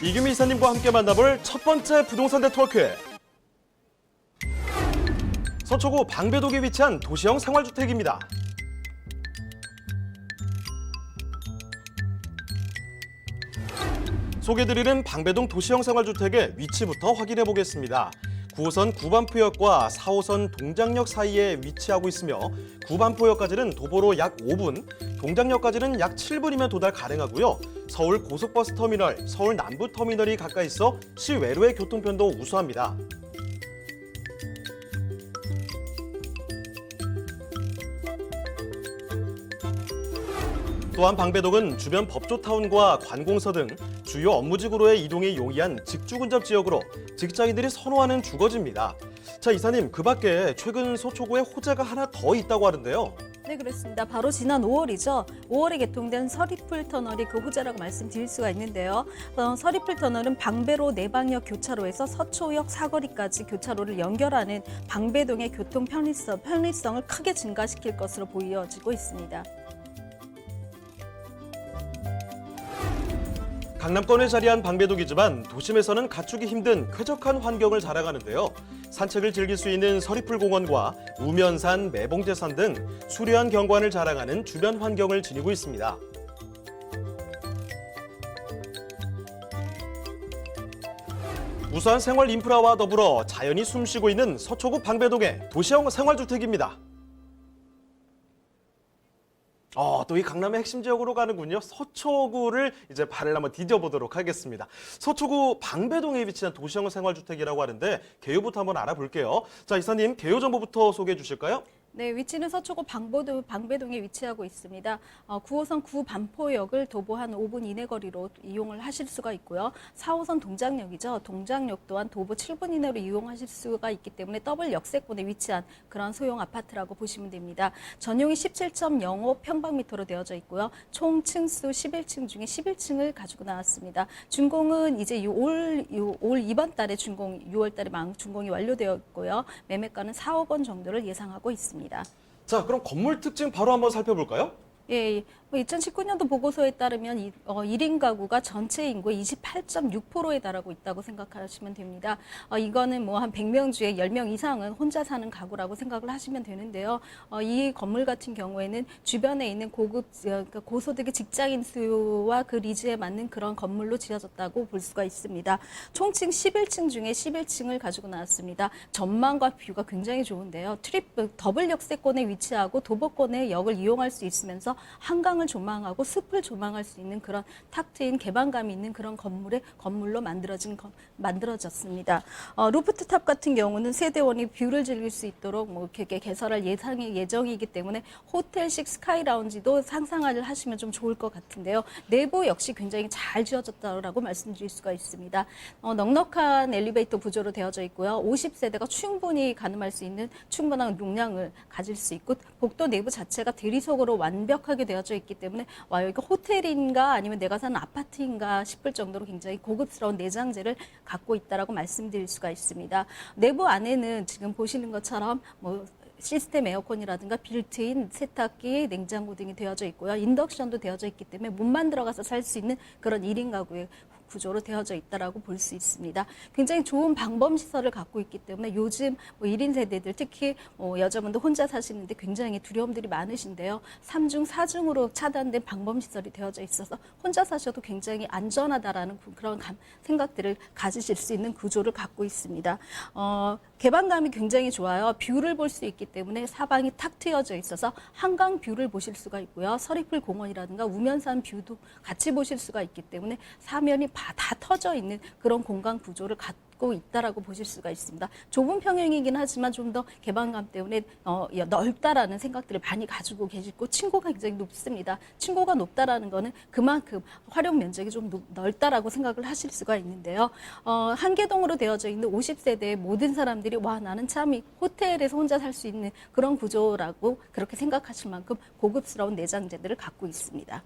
이규미 이사님과 함께 만나볼 첫 번째 부동산 네트워크. 서초구 방배동에 위치한 도시형 생활주택입니다. 소개드리는 방배동 도시형 생활주택의 위치부터 확인해 보겠습니다. 9호선 구반포역과 4호선 동작역 사이에 위치하고 있으며 구반포역까지는 도보로 약 5분, 동작역까지는 약 7분이면 도달 가능하고요. 서울 고속버스 터미널, 서울 남부터미널이 가까이 있어 시외로의 교통편도 우수합니다. 또한 방배동은 주변 법조타운과 관공서 등 주요 업무지구로의 이동이 용이한 직주근접 지역으로 직장인들이 선호하는 주거지입니다. 자, 이사님, 그 밖에 최근 서초구에 호재가 하나 더 있다고 하는데요. 네, 그렇습니다. 바로 지난 5월이죠. 5월에 개통된 서리풀 터널이 그 호재라고 말씀드릴 수가 있는데요. 서리풀 터널은 방배로 내방역 교차로에서 서초역 사거리까지 교차로를 연결하는 방배동의 교통 편리성을 크게 증가시킬 것으로 보여지고 있습니다. 강남권에 자리한 방배동이지만 도심에서는 갖추기 힘든 쾌적한 환경을 자랑하는데요. 산책을 즐길 수 있는 서리풀 공원과 우면산, 매봉제산 등 수려한 경관을 자랑하는 주변 환경을 지니고 있습니다. 우수한 생활 인프라와 더불어 자연이 숨쉬고 있는 서초구 방배동의 도시형 생활주택입니다. 또 이 강남의 핵심 지역으로 가는군요. 서초구를 이제 발을 한번 디뎌보도록 하겠습니다. 서초구 방배동에 위치한 도시형 생활주택이라고 하는데 개요부터 한번 알아볼게요. 자, 이사님, 개요 정보부터 소개해 주실까요? 네, 위치는 서초구 방배동에 위치하고 있습니다. 9호선 구반포역을 도보 한 5분 이내 거리로 이용을 하실 수가 있고요. 4호선 동작역이죠. 동작역 또한 도보 7분 이내로 이용하실 수가 있기 때문에 더블 역세권에 위치한 그런 소형 아파트라고 보시면 됩니다. 전용이 17.05 평방미터로 되어져 있고요. 총 층수 11층 중에 11층을 가지고 나왔습니다. 준공은 이제 올 이번 달에 6월 달에 준공이 완료되어 있고요. 매매가는 4억 원 정도를 예상하고 있습니다. 자, 그럼 건물 특징 바로 한번 살펴볼까요? 예, 2019년도 보고서에 따르면 1인 가구가 전체 인구의 28.6%에 달하고 있다고 생각하시면 됩니다. 이거는 뭐 한 100명 중에 10명 이상은 혼자 사는 가구라고 생각을 하시면 되는데요. 이 건물 같은 경우에는 주변에 있는 그러니까 고소득의 직장인 수요와 그 니즈에 맞는 그런 건물로 지어졌다고 볼 수가 있습니다. 총층 11층 중에 11층을 가지고 나왔습니다. 전망과 뷰가 굉장히 좋은데요. 더블 역세권에 위치하고 도보권의 역을 이용할 수 있으면서 한강 한강을 조망하고 숲을 조망할 수 있는 그런 탁 트인 개방감이 있는 그런 건물로 만들어졌습니다. 루프트탑 같은 경우는 세대원이 뷰를 즐길 수 있도록 뭐 이렇게 개설할 예정이기 때문에 호텔식 스카이 라운지도 상상을 하시면 좀 좋을 것 같은데요. 내부 역시 굉장히 잘 지어졌다고 말씀드릴 수가 있습니다. 넉넉한 엘리베이터 구조로 되어져 있고요. 50세대가 충분히 가늠할 수 있는 충분한 용량을 가질 수 있고 복도 내부 자체가 대리석으로 완벽하게 되어져 있기 때문에 와 여기가 호텔인가 아니면 내가 사는 아파트인가 싶을 정도로 굉장히 고급스러운 내장재를 갖고 있다라고 말씀드릴 수가 있습니다. 내부 안에는 지금 보시는 것처럼 뭐 시스템 에어컨이라든가 빌트인 세탁기, 냉장고 등이 되어져 있고요. 인덕션도 되어져 있기 때문에 몸만 들어가서 살 수 있는 그런 1인 가구의 구조로 되어져 있다라고 볼 수 있습니다. 굉장히 좋은 방범 시설을 갖고 있기 때문에 요즘 뭐 1인 세대들 특히 여자분들 혼자 사시는데 굉장히 두려움들이 많으신데요. 3중, 4중으로 차단된 방범 시설이 되어져 있어서 혼자 사셔도 굉장히 안전하다라는 그런 생각들을 가지실 수 있는 구조를 갖고 있습니다. 개방감이 굉장히 좋아요. 뷰를 볼 수 있기 때문에 사방이 탁 트여져 있어서 한강 뷰를 보실 수가 있고요. 서리풀 공원이라든가 우면산 뷰도 같이 보실 수가 있기 때문에 사면이 다 터져 있는 그런 공간 구조를 갖고 있다라고 보실 수가 있습니다. 좁은 평형이긴 하지만 좀 더 개방감 때문에 넓다라는 생각들을 많이 가지고 계시고 층고가 굉장히 높습니다. 층고가 높다라는 거는 그만큼 활용 면적이 좀 넓다라고 생각을 하실 수가 있는데요. 한계동으로 되어져 있는 50세대의 모든 사람들이 와 나는 참 이 호텔에서 혼자 살 수 있는 그런 구조라고 그렇게 생각하실 만큼 고급스러운 내장재들을 갖고 있습니다.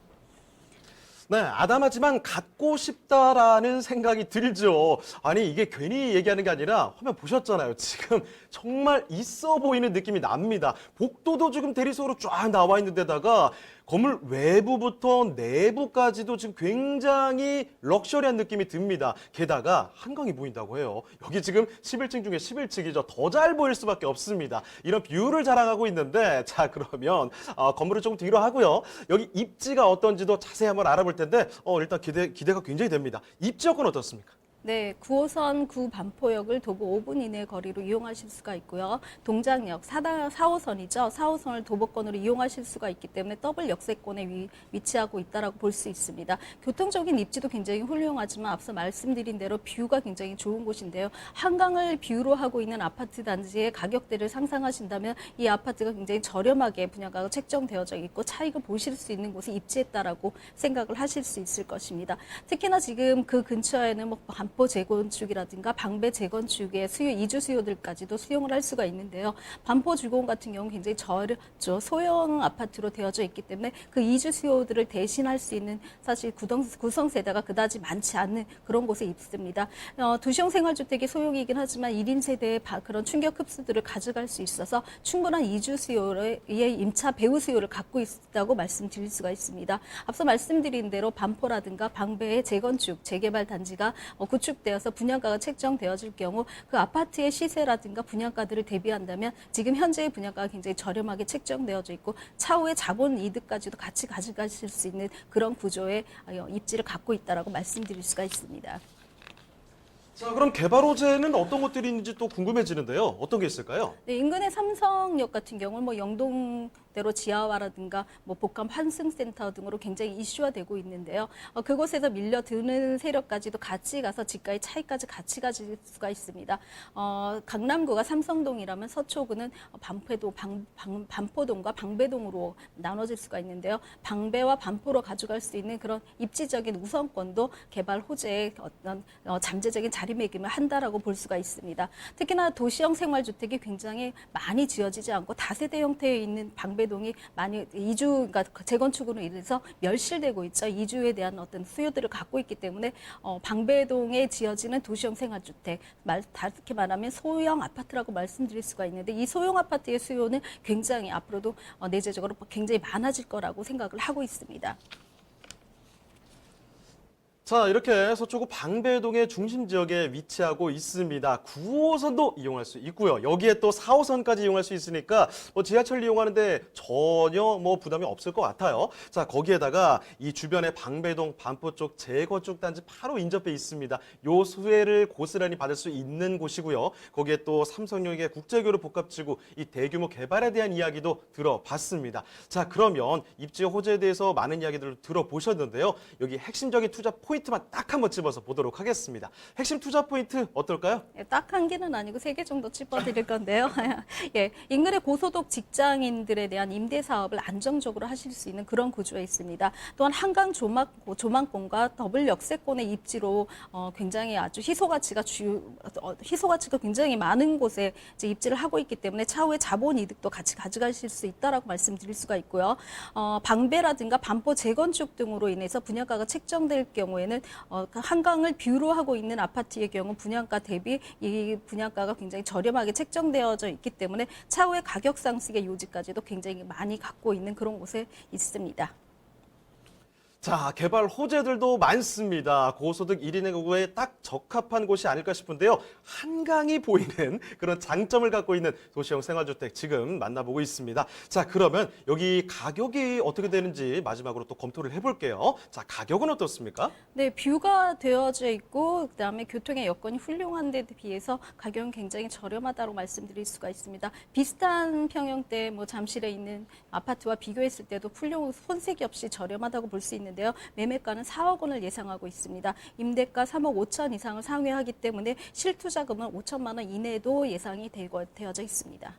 네, 아담하지만 갖고 싶다라는 생각이 들죠. 아니, 이게 괜히 얘기하는 게 아니라 화면 보셨잖아요. 지금 정말 있어 보이는 느낌이 납니다. 복도도 지금 대리석으로 쫙 나와 있는 데다가 건물 외부부터 내부까지도 지금 굉장히 럭셔리한 느낌이 듭니다. 게다가 한강이 보인다고 해요. 여기 지금 11층 중에 11층이죠. 더 잘 보일 수밖에 없습니다. 이런 뷰를 자랑하고 있는데 자 그러면 건물을 조금 뒤로 하고요. 여기 입지가 어떤지도 자세히 한번 알아볼 텐데 일단 기대가 굉장히 됩니다. 입지 여건 어떻습니까? 네, 9호선 구반포역을 도보 5분 이내 거리로 이용하실 수가 있고요. 동작역 4호선이죠. 4호선을 도보권으로 이용하실 수가 있기 때문에 더블 역세권에 위치하고 있다라고 볼 수 있습니다. 교통적인 입지도 굉장히 훌륭하지만 앞서 말씀드린 대로 뷰가 굉장히 좋은 곳인데요. 한강을 뷰로 하고 있는 아파트 단지의 가격대를 상상하신다면 이 아파트가 굉장히 저렴하게 분양가가 책정되어져 있고 차익을 보실 수 있는 곳에 입지했다라고 생각을 하실 수 있을 것입니다. 특히나 지금 그 근처에는 뭐 반포 재건축이라든가 방배 재건축의 이주 수요들까지도 수용을 할 수가 있는데요. 반포 주공 같은 경우는 굉장히 소형 아파트로 되어져 있기 때문에 그 이주 수요들을 대신할 수 있는 사실 구성 세대가 그다지 많지 않은 그런 곳에 있습니다. 도시형 생활주택이 소형이긴 하지만 1인 세대의 그런 충격 흡수들을 가져갈 수 있어서 충분한 이주 수요의 임차 배후 수요를 갖고 있다고 말씀드릴 수가 있습니다. 앞서 말씀드린 대로 반포라든가 방배의 재건축, 재개발 단지가 구축되어서 분양가가 책정되어질 경우 그 아파트의 시세라든가 분양가들을 대비한다면 지금 현재의 분양가가 굉장히 저렴하게 책정되어져 있고 차후의 자본 이득까지도 같이 가져가실 수 있는 그런 구조의 입지를 갖고 있다라고 말씀드릴 수가 있습니다. 자, 그럼 개발 호재는 어떤 것들이 있는지 또 궁금해지는데요. 어떤 게 있을까요? 네, 인근의 삼성역 같은 경우는 뭐 영동대로 지하화라든가 뭐 복합 환승센터 등으로 굉장히 이슈화되고 있는데요. 그곳에서 밀려드는 세력까지도 같이 가서 집가의 차이까지 같이 가질 수가 있습니다. 강남구가 삼성동이라면 서초구는 반포동과 방배동으로 나눠질 수가 있는데요. 방배와 반포로 가져갈 수 있는 그런 입지적인 우선권도 개발 호재의 어떤 잠재적인 자리매김을 한다라고 볼 수가 있습니다. 특히나 도시형 생활주택이 굉장히 많이 지어지지 않고 다세대 형태에 있는 방배동이 많이 그러니까 재건축으로 인해서 멸실되고 있죠. 이주에 대한 어떤 수요들을 갖고 있기 때문에 방배동에 지어지는 도시형 생활주택, 다르게 말하면 소형 아파트라고 말씀드릴 수가 있는데 이 소형 아파트의 수요는 굉장히 앞으로도 내재적으로 굉장히 많아질 거라고 생각을 하고 있습니다. 자, 이렇게 서초구 방배동의 중심 지역에 위치하고 있습니다. 9호선도 이용할 수 있고요. 여기에 또 4호선까지 이용할 수 있으니까 지하철 이용하는데 전혀 부담이 없을 것 같아요. 자, 거기에다가 이 주변에 방배동, 반포 쪽 재건축 단지 바로 인접해 있습니다. 요 수혜를 고스란히 받을 수 있는 곳이고요. 거기에 또 삼성역의 국제교류 복합지구 이 대규모 개발에 대한 이야기도 들어봤습니다. 자, 그러면 입지 호재에 대해서 많은 이야기들을 들어보셨는데요. 여기 핵심적인 투자 포인트만 딱 한번 집어서 보도록 하겠습니다. 핵심 투자 포인트 어떨까요? 딱 한 개는 아니고 3개 정도 짚어드릴 건데요. 예, 인근의 고소득 직장인들에 대한 임대 사업을 안정적으로 하실 수 있는 그런 구조에 있습니다. 또한 한강 조망권과 더블 역세권의 입지로 굉장히 아주 희소가치가 굉장히 많은 곳에 이제 입지를 하고 있기 때문에 차후에 자본 이득도 같이 가져가실 수 있다라고 말씀드릴 수가 있고요. 방배라든가 반포 재건축 등으로 인해서 분양가가 책정될 경우에는 한강을 뷰로 하고 있는 아파트의 경우 분양가 대비 이 분양가가 굉장히 저렴하게 책정되어져 있기 때문에 차후에 가격 상승의 요지까지도 굉장히 많이 갖고 있는 그런 곳에 있습니다. 자, 개발 호재들도 많습니다. 고소득 1인의 경우에 딱 적합한 곳이 아닐까 싶은데요. 한강이 보이는 그런 장점을 갖고 있는 도시형 생활주택 지금 만나보고 있습니다. 자, 그러면 여기 가격이 어떻게 되는지 마지막으로 또 검토를 해볼게요. 자, 가격은 어떻습니까? 네, 뷰가 되어져 있고 그다음에 교통의 여건이 훌륭한 데 비해서 가격은 굉장히 저렴하다고 말씀드릴 수가 있습니다. 비슷한 평형대 잠실에 있는 아파트와 비교했을 때도 훌륭 손색이 없이 저렴하다고 볼 수 있는 데요. 매매가는 4억 원을 예상하고 있습니다. 임대가 3억 5천 이상을 상회하기 때문에 실투자금은 5천만 원 이내도 예상이 되어져 있습니다.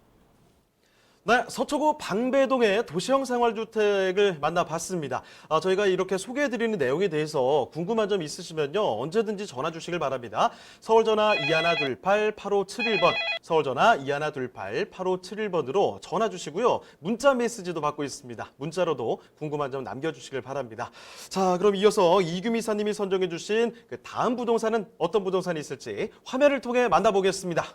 네, 서초구 방배동의 도시형 생활주택을 만나봤습니다. 저희가 이렇게 소개해드리는 내용에 대해서 궁금한 점 있으시면요. 언제든지 전화 주시길 바랍니다. 서울전화 2128-8571번, 서울전화 2128-8571번으로 전화 주시고요. 문자 메시지도 받고 있습니다. 문자로도 궁금한 점 남겨주시길 바랍니다. 자, 그럼 이어서 이규미 이사님이 선정해 주신 그 다음 부동산은 어떤 부동산이 있을지 화면을 통해 만나보겠습니다.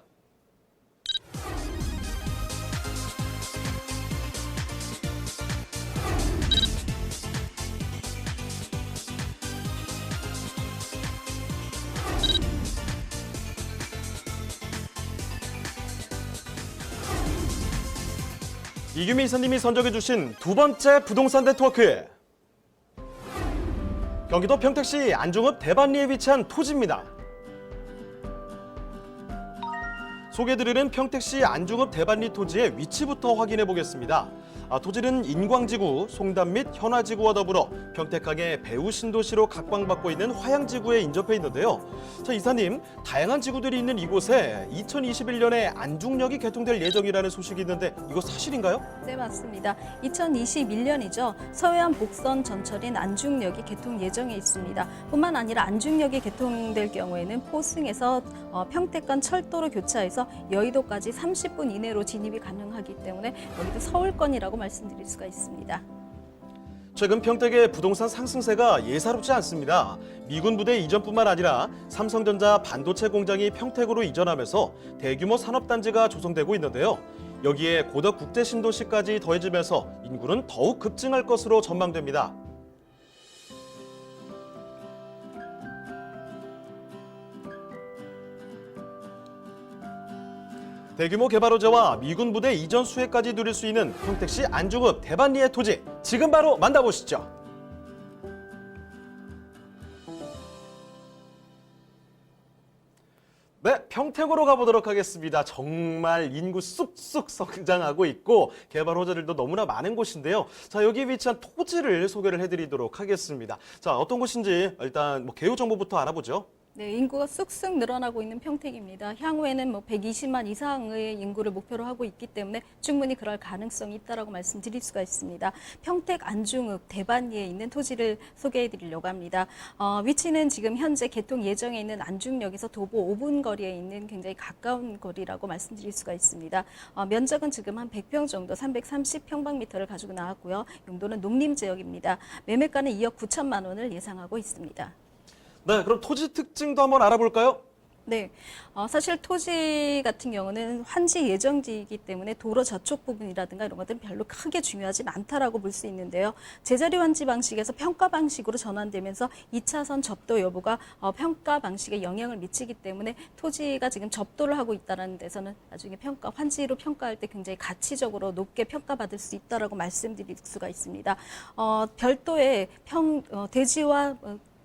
이규미 이사님이 선정해 주신 두 번째 부동산 네트워크. 경기도 평택시 안중읍 대반리에 위치한 토지입니다. 소개해드리는 평택시 안중읍 대반리 토지의 위치부터 확인해 보겠습니다. 토지는 인광지구, 송담 및 현화지구와 더불어 평택항의 배후 신도시로 각광받고 있는 화양지구에 인접해 있는데요. 자, 이사님, 다양한 지구들이 있는 이곳에 2021년에 안중역이 개통될 예정이라는 소식이 있는데 이거 사실인가요? 네, 맞습니다. 2021년이죠. 서해안 복선 전철인 안중역이 개통 예정에 있습니다. 뿐만 아니라 안중역이 개통될 경우에는 포승에서 평택간 철도로 교차해서 여의도까지 30분 이내로 진입이 가능하기 때문에 여기도 서울권이라고 말씀드릴 수가 있습니다. 최근 평택의 부동산 상승세가 예사롭지 않습니다. 미군 부대 이전뿐만 아니라 삼성전자 반도체 공장이 평택으로 이전하면서 대규모 산업단지가 조성되고 있는데요. 여기에 고덕 국제신도시까지 더해지면서 인구는 더욱 급증할 것으로 전망됩니다. 대규모 개발 호재와 미군 부대 이전 수혜까지 누릴 수 있는 평택시 안중읍 대반리의 토지, 지금 바로 만나보시죠. 네, 평택으로 가보도록 하겠습니다. 정말 인구 쑥쑥 성장하고 있고 개발 호재들도 너무나 많은 곳인데요. 자, 여기 위치한 토지를 소개를 해드리도록 하겠습니다. 자, 어떤 곳인지 일단 개요 정보부터 알아보죠. 네, 인구가 쑥쑥 늘어나고 있는 평택입니다. 향후에는 120만 이상의 인구를 목표로 하고 있기 때문에 충분히 그럴 가능성이 있다라고 말씀드릴 수가 있습니다. 평택 안중읍 대반리에 있는 토지를 소개해드리려고 합니다. 위치는 지금 현재 개통 예정에 있는 안중역에서 도보 5분 거리에 있는 굉장히 가까운 거리라고 말씀드릴 수가 있습니다. 면적은 지금 한 100평 정도, 330평방미터를 가지고 나왔고요. 용도는 농림지역입니다. 매매가는 2억 9천만 원을 예상하고 있습니다. 네, 그럼 토지 특징도 한번 알아볼까요? 네, 사실 토지 같은 경우는 환지 예정지이기 때문에 도로 저촉 부분이라든가 이런 것들은 별로 크게 중요하진 않다라고 볼 수 있는데요. 제자리 환지 방식에서 평가 방식으로 전환되면서 2차선 접도 여부가 평가 방식에 영향을 미치기 때문에 토지가 지금 접도를 하고 있다는 데서는 나중에 환지로 평가할 때 굉장히 가치적으로 높게 평가받을 수 있다라고 말씀드릴 수가 있습니다. 별도의 대지와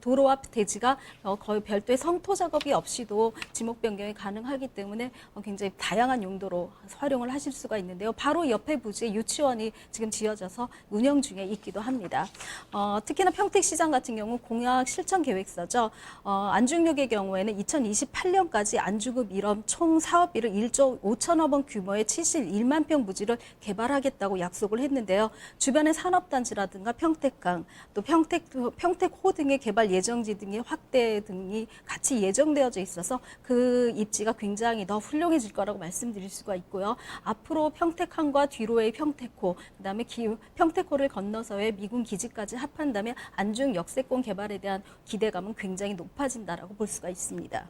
도로와 대지가 거의 별도의 성토 작업이 없이도 지목 변경이 가능하기 때문에 굉장히 다양한 용도로 활용을 하실 수가 있는데요. 바로 옆에 부지에 유치원이 지금 지어져서 운영 중에 있기도 합니다. 특히나 평택시장 같은 경우 공약 실천 계획서죠. 안중역의 경우에는 2028년까지 안중읍 1업 총 사업비를 1조 5천억 원 규모의 71만 평 부지를 개발하겠다고 약속을 했는데요. 주변의 산업단지라든가 평택강, 또 평택호 등의 개발 예정지 등의 확대 등이 같이 예정되어져 있어서 그 입지가 굉장히 더 훌륭해질 거라고 말씀드릴 수가 있고요. 앞으로 평택항과 뒤로의 평택호, 그다음에 평택호를 건너서의 미군 기지까지 합한다면 안중 역세권 개발에 대한 기대감은 굉장히 높아진다라고 볼 수가 있습니다.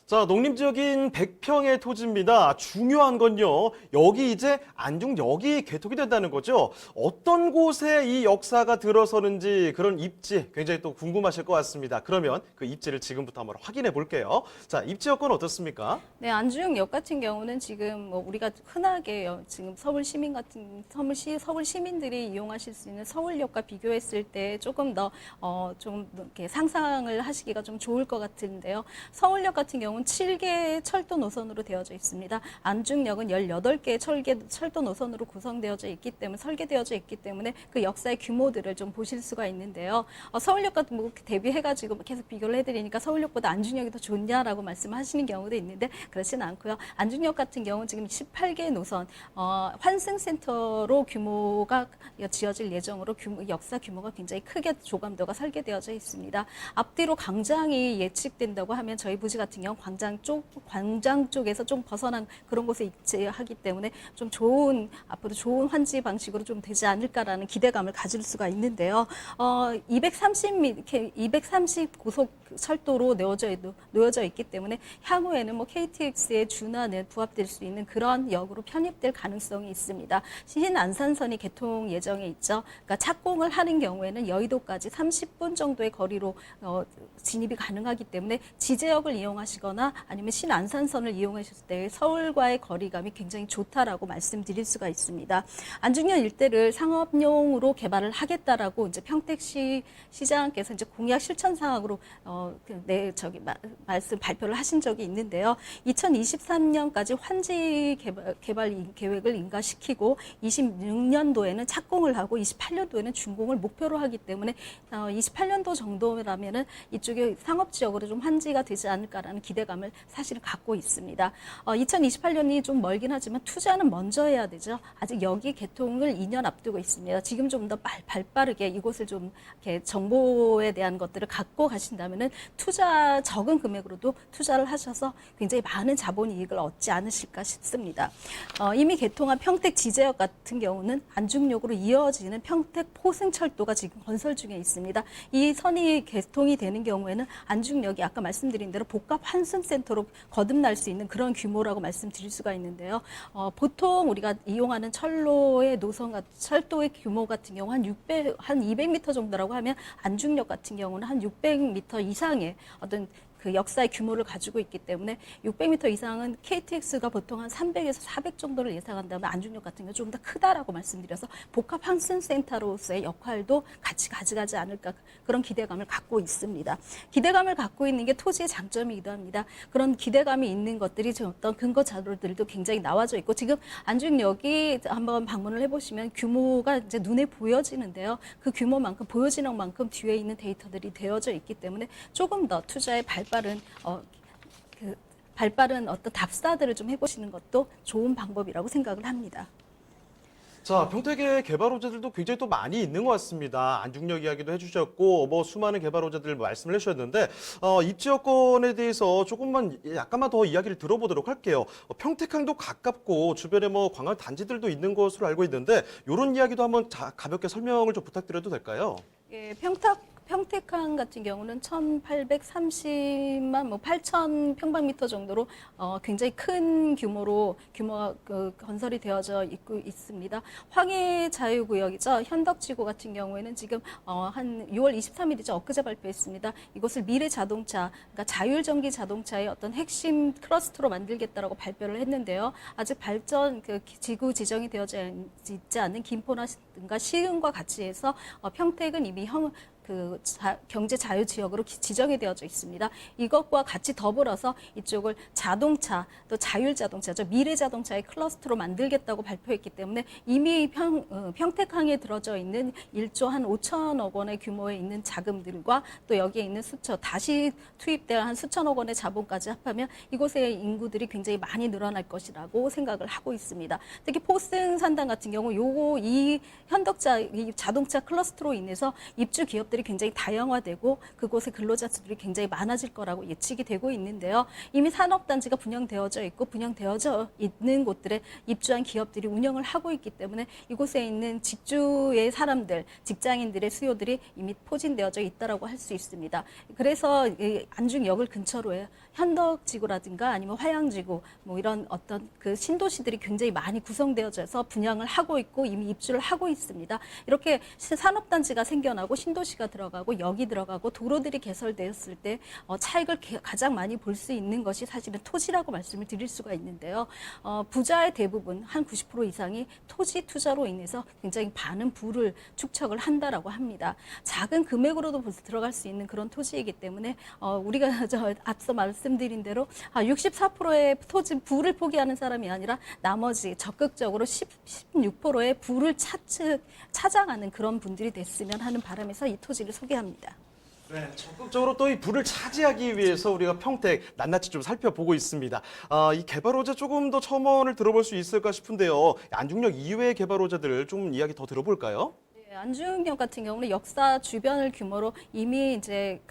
자, 농림지역인 100평의 토지입니다. 중요한 건요, 여기 이제 안중역이 개통이 된다는 거죠. 어떤 곳에 이 역사가 들어서는지 그런 입지 굉장히 또 궁금하실 것 같습니다. 그러면 그 입지를 지금부터 한번 확인해 볼게요. 자, 입지 여건 어떻습니까? 네, 안중역 같은 경우는 지금 우리가 흔하게 지금 서울 시민들이 이용하실 수 있는 서울역과 비교했을 때 조금 더 좀 이렇게 상상을 하시기가 좀 좋을 것 같은데요. 서울역 같은 경우는 7개의 철도 노선으로 되어져 있습니다. 안중역은 18개의 철도 노선으로 구성되어져 있기 때문에 설계되어져 있기 때문에 그 역사의 규모들을 좀 보실 수가 있는데요. 서울역 같은 뭐 대비해가지고 계속 비교를 해드리니까 서울역보다 안중역이 더 좋냐라고 말씀하시는 경우도 있는데 그렇지는 않고요. 안중역 같은 경우는 지금 18개의 노선 환승센터로 규모가 지어질 예정으로 역사 규모가 굉장히 크게 조감도가 설계되어져 있습니다. 앞뒤로 광장이 예측된다고 하면 저희 부지 같은 경우 광장 쪽에서 좀 벗어난 그런 곳에 입지하기 때문에 좀 앞으로 좋은 환지 방식으로 좀 되지 않을까라는 기대감을 가질 수가 있는데요. 230 고속 철도로 놓여져 있기 때문에 향후에는 뭐 KTX에 준하는 부합될 수 있는 그런 역으로 편입될 가능성이 있습니다. 신안산선이 개통 예정에 있죠. 그러니까 착공을 하는 경우에는 여의도까지 30분 정도의 거리로 진입이 가능하기 때문에 지제역을 이용하시거나 아니면 신안산선을 이용하셨을 때 서울과의 거리감이 굉장히 좋다라고 말씀드릴 수가 있습니다. 안중역 일대를 상업용으로 개발을 하겠다라고 이제 평택시 시장께서 이제 공약 실천 사항으로 말씀 발표를 하신 적이 있는데요. 2023년까지 환지 개발 계획을 인가시키고 26년도에는 착공을 하고 28년도에는 준공을 목표로 하기 때문에 28년도 정도라면은 이쪽에 상업지역으로 좀 환지가 되지 않을까라는 기대감을 사실 갖고 있습니다. 2028년이 좀 멀긴 하지만 투자는 먼저 해야 되죠. 아직 여기 개통을 2년 앞두고 있습니다. 지금 좀 더 발빠르게 이곳을 좀 이렇게 정보에 대한 것들을 갖고 가신다면은 적은 금액으로도 투자를 하셔서 굉장히 많은 자본 이익을 얻지 않으실까 싶습니다. 이미 개통한 평택 지제역 같은 경우는 안중역으로 이어지는 평택 포승철도가 지금 건설 중에 있습니다. 이 선이 개통이 되는 경우에는 안중역이 아까 말씀드린 대로 복합 환승센터로 거듭날 수 있는 그런 규모라고 말씀드릴 수가 있는데요. 보통 우리가 이용하는 철도의 규모 같은 경우 한 200m 정도라고 하면 안중역 같은 경우는 한 600m 이상의 어떤 그 역사의 규모를 가지고 있기 때문에 600m 이상은 KTX가 보통 한 300에서 400 정도를 예상한다면 안중역 같은 경우 좀 더 크다라고 말씀드려서 복합 환승센터로서의 역할도 같이 가져가지 않을까 그런 기대감을 갖고 있습니다. 기대감을 갖고 있는 게 토지의 장점이기도 합니다. 그런 기대감이 있는 것들이 어떤 근거 자료들도 굉장히 나와져 있고 지금 안중역이 한번 방문을 해보시면 규모가 이제 눈에 보여지는데요. 그 규모만큼 보여지는 만큼 뒤에 있는 데이터들이 되어져 있기 때문에 조금 더 투자의 발빠른 어떤 답사들을 좀 해보시는 것도 좋은 방법이라고 생각을 합니다. 자, 평택의 개발 호재들도 굉장히 또 많이 있는 것 같습니다. 안중역 이야기도 해주셨고, 뭐 수많은 개발 호재들 말씀을 해주셨는데, 입지 여건에 대해서 약간만 더 이야기를 들어보도록 할게요. 평택항도 가깝고 주변에 뭐 관광 단지들도 있는 것으로 알고 있는데, 이런 이야기도 한번 가볍게 설명을 좀 부탁드려도 될까요? 예, 평택항 같은 경우는 1,830만 8천 평방미터 정도로 굉장히 큰 규모가 건설이 되어져 있습니다. 황해 자유구역이죠. 현덕지구 같은 경우에는 지금 한 6월 23일이죠. 엊그제 발표했습니다. 이것을 미래 자동차, 그러니까 자율전기 자동차의 어떤 핵심 클러스터로 만들겠다라고 발표를 했는데요. 아직 발전 지구 지정이 되어져 있지 않는 김포라든가 시흥과 같이 해서 평택은 이미 경제 자유 지역으로 지정이 되어져 있습니다. 이것과 같이 더불어서 이쪽을 자동차, 또 자율 자동차죠. 미래 자동차의 클러스터로 만들겠다고 발표했기 때문에 이미 평택항에 들어져 있는 1조 한 5천억 원의 규모에 있는 자금들과 또 여기에 있는 다시 투입될 한 수천억 원의 자본까지 합하면 이곳의 인구들이 굉장히 많이 늘어날 것이라고 생각을 하고 있습니다. 특히 포승 산단 같은 경우 이 자동차 클러스터로 인해서 입주 기업들이 굉장히 다양화되고 그곳의 근로자 수들이 굉장히 많아질 거라고 예측이 되고 있는데요. 이미 산업단지가 분양되어져 있는 곳들에 입주한 기업들이 운영을 하고 있기 때문에 이곳에 있는 직주의 사람들, 직장인들의 수요들이 이미 포진되어져 있다라고 할 수 있습니다. 그래서 안중역을 근처로 현덕지구라든가 아니면 화양지구 이런 어떤 그 신도시들이 굉장히 많이 구성되어져서 분양을 하고 있고 이미 입주를 하고 있습니다. 이렇게 산업단지가 생겨나고 신도시가 들어가고 역이 들어가고 도로들이 개설되었을 때 차익을 가장 많이 볼 수 있는 것이 사실은 토지라고 말씀을 드릴 수가 있는데요. 부자의 대부분 한 90% 이상이 토지 투자로 인해서 굉장히 많은 부를 축적을 한다라고 합니다. 작은 금액으로도 벌써 들어갈 수 있는 그런 토지이기 때문에 우리가 앞서 말씀드린 대로 64%의 토지 부를 포기하는 사람이 아니라 나머지 적극적으로 16%의 부를 찾아가는 그런 분들이 됐으면 하는 바람에서 이 토지를 소개합니다. 네, 적극적으로 또 이 부를 차지하기 위해서 우리가 평택 낱낱이 좀 살펴보고 있습니다. 이 개발 호재 조금 더 첨언을 들어볼 수 있을까 싶은데요. 안중역 이외의 개발 호재들 좀 이야기 더 들어볼까요? 네, 안중역 같은 경우는 역사 주변을 규모로 이미 이제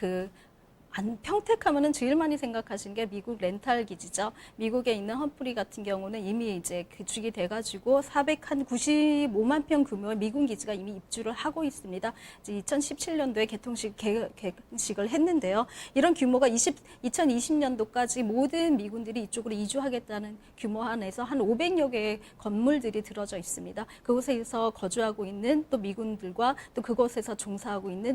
평택하면은 제일 많이 생각하시는 게 미국 렌탈 기지죠. 미국에 있는 험프리 같은 경우는 이미 이제 구축이 돼가지고 495만 평 규모의 미군 기지가 이미 입주를 하고 있습니다. 이제 2017년도에 개통식을 했는데요. 이런 규모가 2020년도까지 모든 미군들이 이쪽으로 이주하겠다는 규모 안에서 한 500여 개의 건물들이 들어져 있습니다. 그곳에서 거주하고 있는 또 미군들과 또 그곳에서 종사하고 있는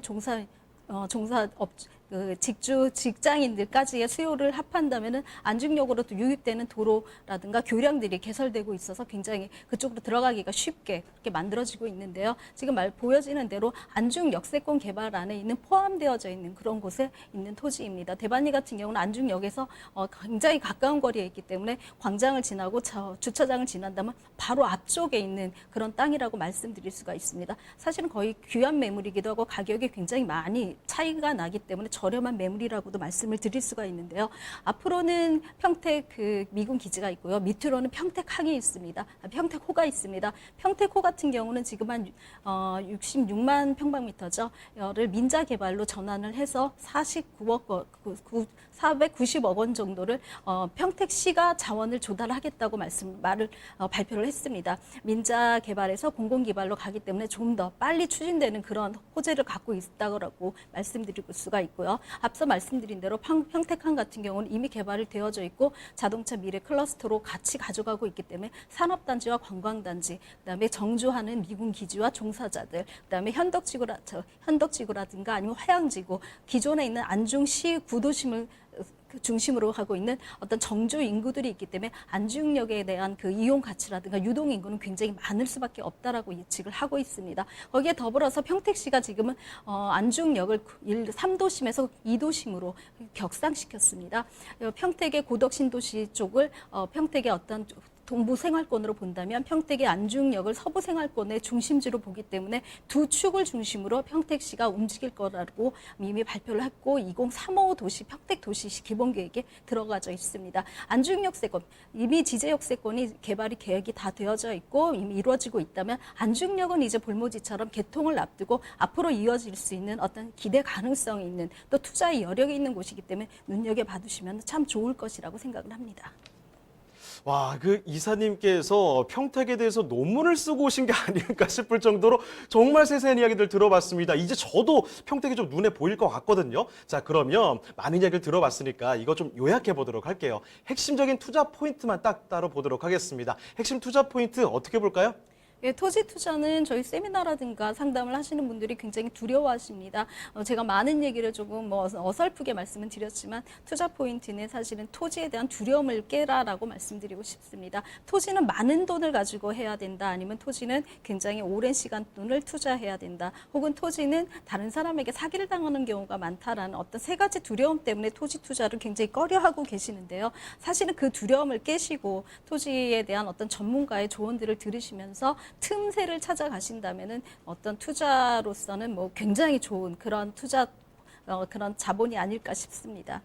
직장인들까지의 수요를 합한다면은 안중역으로 또 유입되는 도로라든가 교량들이 개설되고 있어서 굉장히 그쪽으로 들어가기가 쉽게 그렇게 만들어지고 있는데요. 지금 보여지는 대로 안중 역세권 개발 안에 포함되어져 있는 그런 곳에 있는 토지입니다. 대반리 같은 경우는 안중역에서 굉장히 가까운 거리에 있기 때문에 광장을 지나고 주차장을 지난다면 바로 앞쪽에 있는 그런 땅이라고 말씀드릴 수가 있습니다. 사실은 거의 귀한 매물이기도 하고 가격이 굉장히 많이 차이가 나기 때문에 저렴한 매물이라고도 말씀을 드릴 수가 있는데요. 앞으로는 평택 미군 기지가 있고요. 밑으로는 평택항이 있습니다. 평택호가 있습니다. 평택호 같은 경우는 지금 한 66만 평방미터죠. 를 민자 개발로 전환을 해서 490억 원 정도를 평택시가 자원을 조달하겠다고 발표를 했습니다. 민자 개발에서 공공기발로 가기 때문에 좀 더 빨리 추진되는 그런 호재를 갖고 있다고 말씀드릴 수가 있고요. 앞서 말씀드린 대로 평택항 같은 경우는 이미 개발이 되어져 있고 자동차 미래 클러스터로 같이 가져가고 있기 때문에 산업단지와 관광단지, 그다음에 정주하는 미군 기지와 종사자들, 그다음에 현덕지구라든가 아니면 화양지구, 기존에 있는 안중시 구도심을 중심으로 하고 있는 어떤 정주 인구들이 있기 때문에 안중역에 대한 그 이용 가치라든가 유동 인구는 굉장히 많을 수밖에 없다라고 예측을 하고 있습니다. 거기에 더불어서 평택시가 지금은 안중역을 3도심에서 2도심으로 격상시켰습니다. 평택의 고덕 신도시 쪽을 평택의 어떤 동부 생활권으로 본다면 평택의 안중역을 서부 생활권의 중심지로 보기 때문에 두 축을 중심으로 평택시가 움직일 거라고 이미 발표를 했고 2035 도시 평택 도시 기본계획에 들어가져 있습니다. 안중역 세권 이미 지제역 세권이 개발이 계획이 다 되어져 있고 이미 이루어지고 있다면 안중역은 이제 볼모지처럼 개통을 앞두고 앞으로 이어질 수 있는 어떤 기대 가능성이 있는 또 투자의 여력이 있는 곳이기 때문에 눈여겨봐두시면 참 좋을 것이라고 생각을 합니다. 와, 그 이사님께서 평택에 대해서 논문을 쓰고 오신 게 아닐까 싶을 정도로 정말 세세한 이야기들 들어봤습니다. 이제 저도 평택이 좀 눈에 보일 것 같거든요. 자, 그러면 많은 이야기를 들어봤으니까 이거 좀 요약해 보도록 할게요. 핵심적인 투자 포인트만 딱 따로 보도록 하겠습니다. 핵심 투자 포인트 어떻게 볼까요? 예, 토지 투자는 저희 세미나라든가 상담을 하시는 분들이 굉장히 두려워하십니다. 제가 많은 얘기를 조금 어설프게 말씀을 드렸지만 투자 포인트는 사실은 토지에 대한 두려움을 깨라라고 말씀드리고 싶습니다. 토지는 많은 돈을 가지고 해야 된다. 아니면 토지는 굉장히 오랜 시간 돈을 투자해야 된다. 혹은 토지는 다른 사람에게 사기를 당하는 경우가 많다라는 어떤 세 가지 두려움 때문에 토지 투자를 굉장히 꺼려하고 계시는데요. 사실은 그 두려움을 깨시고 토지에 대한 어떤 전문가의 조언들을 들으시면서 틈새를 찾아가신다면은 어떤 투자로서는 굉장히 좋은 그런 그런 자본이 아닐까 싶습니다.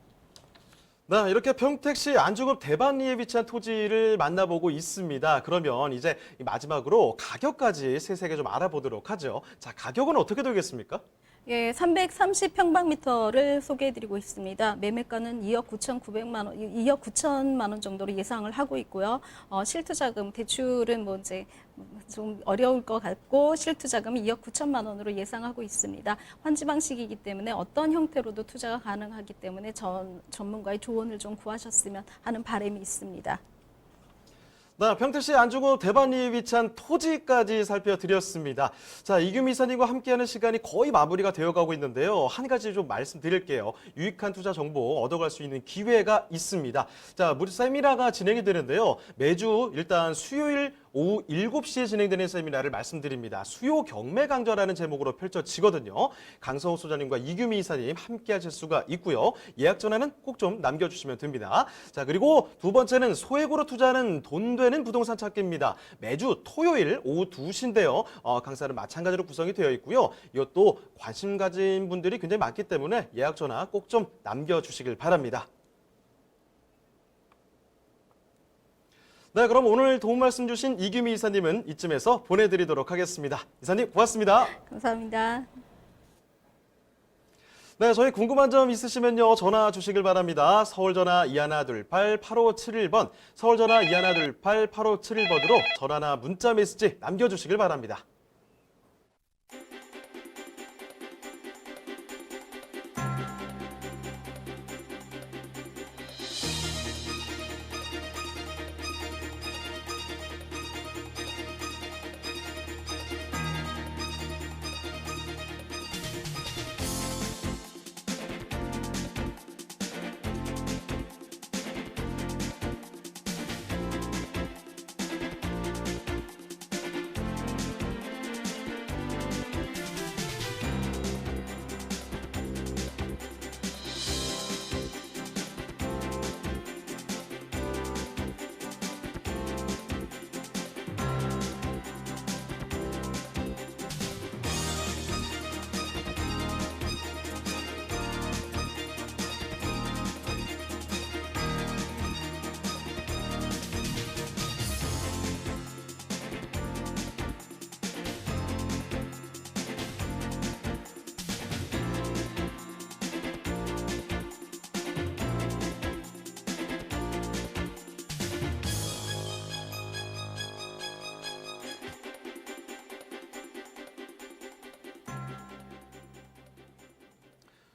네, 이렇게 평택시 안중읍 대반리에 위치한 토지를 만나보고 있습니다. 그러면 이제 마지막으로 가격까지 세세하게 좀 알아보도록 하죠. 자, 가격은 어떻게 되겠습니까? 예, 330평방미터를 소개해드리고 있습니다. 매매가는 2억 9,900만 원, 2억 9천만 원 정도로 예상을 하고 있고요. 실투자금 대출은 이제 좀 어려울 것 같고 실투자금은 2억 9천만 원으로 예상하고 있습니다. 환지 방식이기 때문에 어떤 형태로도 투자가 가능하기 때문에 전문가의 조언을 좀 구하셨으면 하는 바람이 있습니다. 네, 평택시 안중읍 대반리에 위치한 토지까지 살펴드렸습니다. 자, 이규미 이사님과 함께하는 시간이 거의 마무리가 되어가고 있는데요. 한 가지 좀 말씀드릴게요. 유익한 투자 정보 얻어갈 수 있는 기회가 있습니다. 자, 무료 세미나가 진행이 되는데요. 매주 일단 수요일 오후 7시에 진행되는 세미나를 말씀드립니다. 수요 경매 강좌라는 제목으로 펼쳐지거든요. 강성호 소장님과 이규미 이사님 함께 하실 수가 있고요. 예약 전화는 꼭 좀 남겨주시면 됩니다. 자, 그리고 두 번째는 소액으로 투자하는 돈 되는 부동산 찾기입니다. 매주 토요일 오후 2시인데요. 강사는 마찬가지로 구성이 되어 있고요. 이것도 관심 가진 분들이 굉장히 많기 때문에 예약 전화 꼭 좀 남겨주시길 바랍니다. 네, 그럼 오늘 도움 말씀 주신 이규미 이사님은 이쯤에서 보내드리도록 하겠습니다. 이사님 고맙습니다. 감사합니다. 네, 저희 궁금한 점 있으시면요. 전화 주시길 바랍니다. 서울전화 2128-8571번, 서울전화 2128-8571번으로 전화나 문자 메시지 남겨주시길 바랍니다.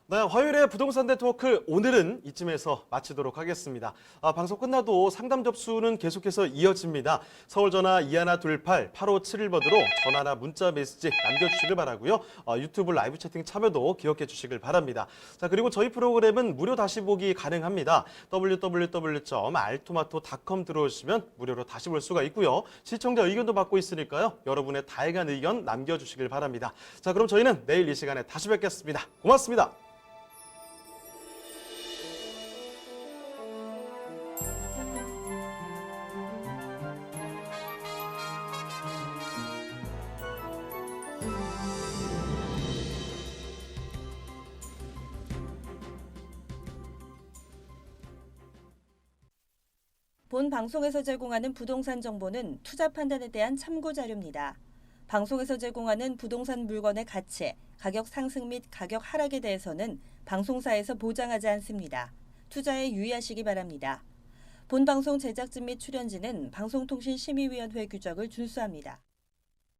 네, 화요일의 부동산 네트워크 오늘은 이쯤에서 마치도록 하겠습니다. 방송 끝나도 상담 접수는 계속해서 이어집니다. 서울전화 2128-8571번으로 전화나 문자 메시지 남겨주시길 바라고요. 유튜브 라이브 채팅 참여도 기억해 주시길 바랍니다. 자, 그리고 저희 프로그램은 무료 다시 보기 가능합니다. www.altomato.com 들어오시면 무료로 다시 볼 수가 있고요. 시청자 의견도 받고 있으니까요. 여러분의 다양한 의견 남겨주시길 바랍니다. 자, 그럼 저희는 내일 이 시간에 다시 뵙겠습니다. 고맙습니다. 본 방송에서 제공하는 부동산 정보는 투자 판단에 대한 참고 자료입니다. 방송에서 제공하는 부동산 물건의 가치, 가격 상승 및 가격 하락에 대해서는 방송사에서 보장하지 않습니다. 투자에 유의하시기 바랍니다. 본 방송 제작진 및 출연진은 방송통신심의위원회 규정을 준수합니다.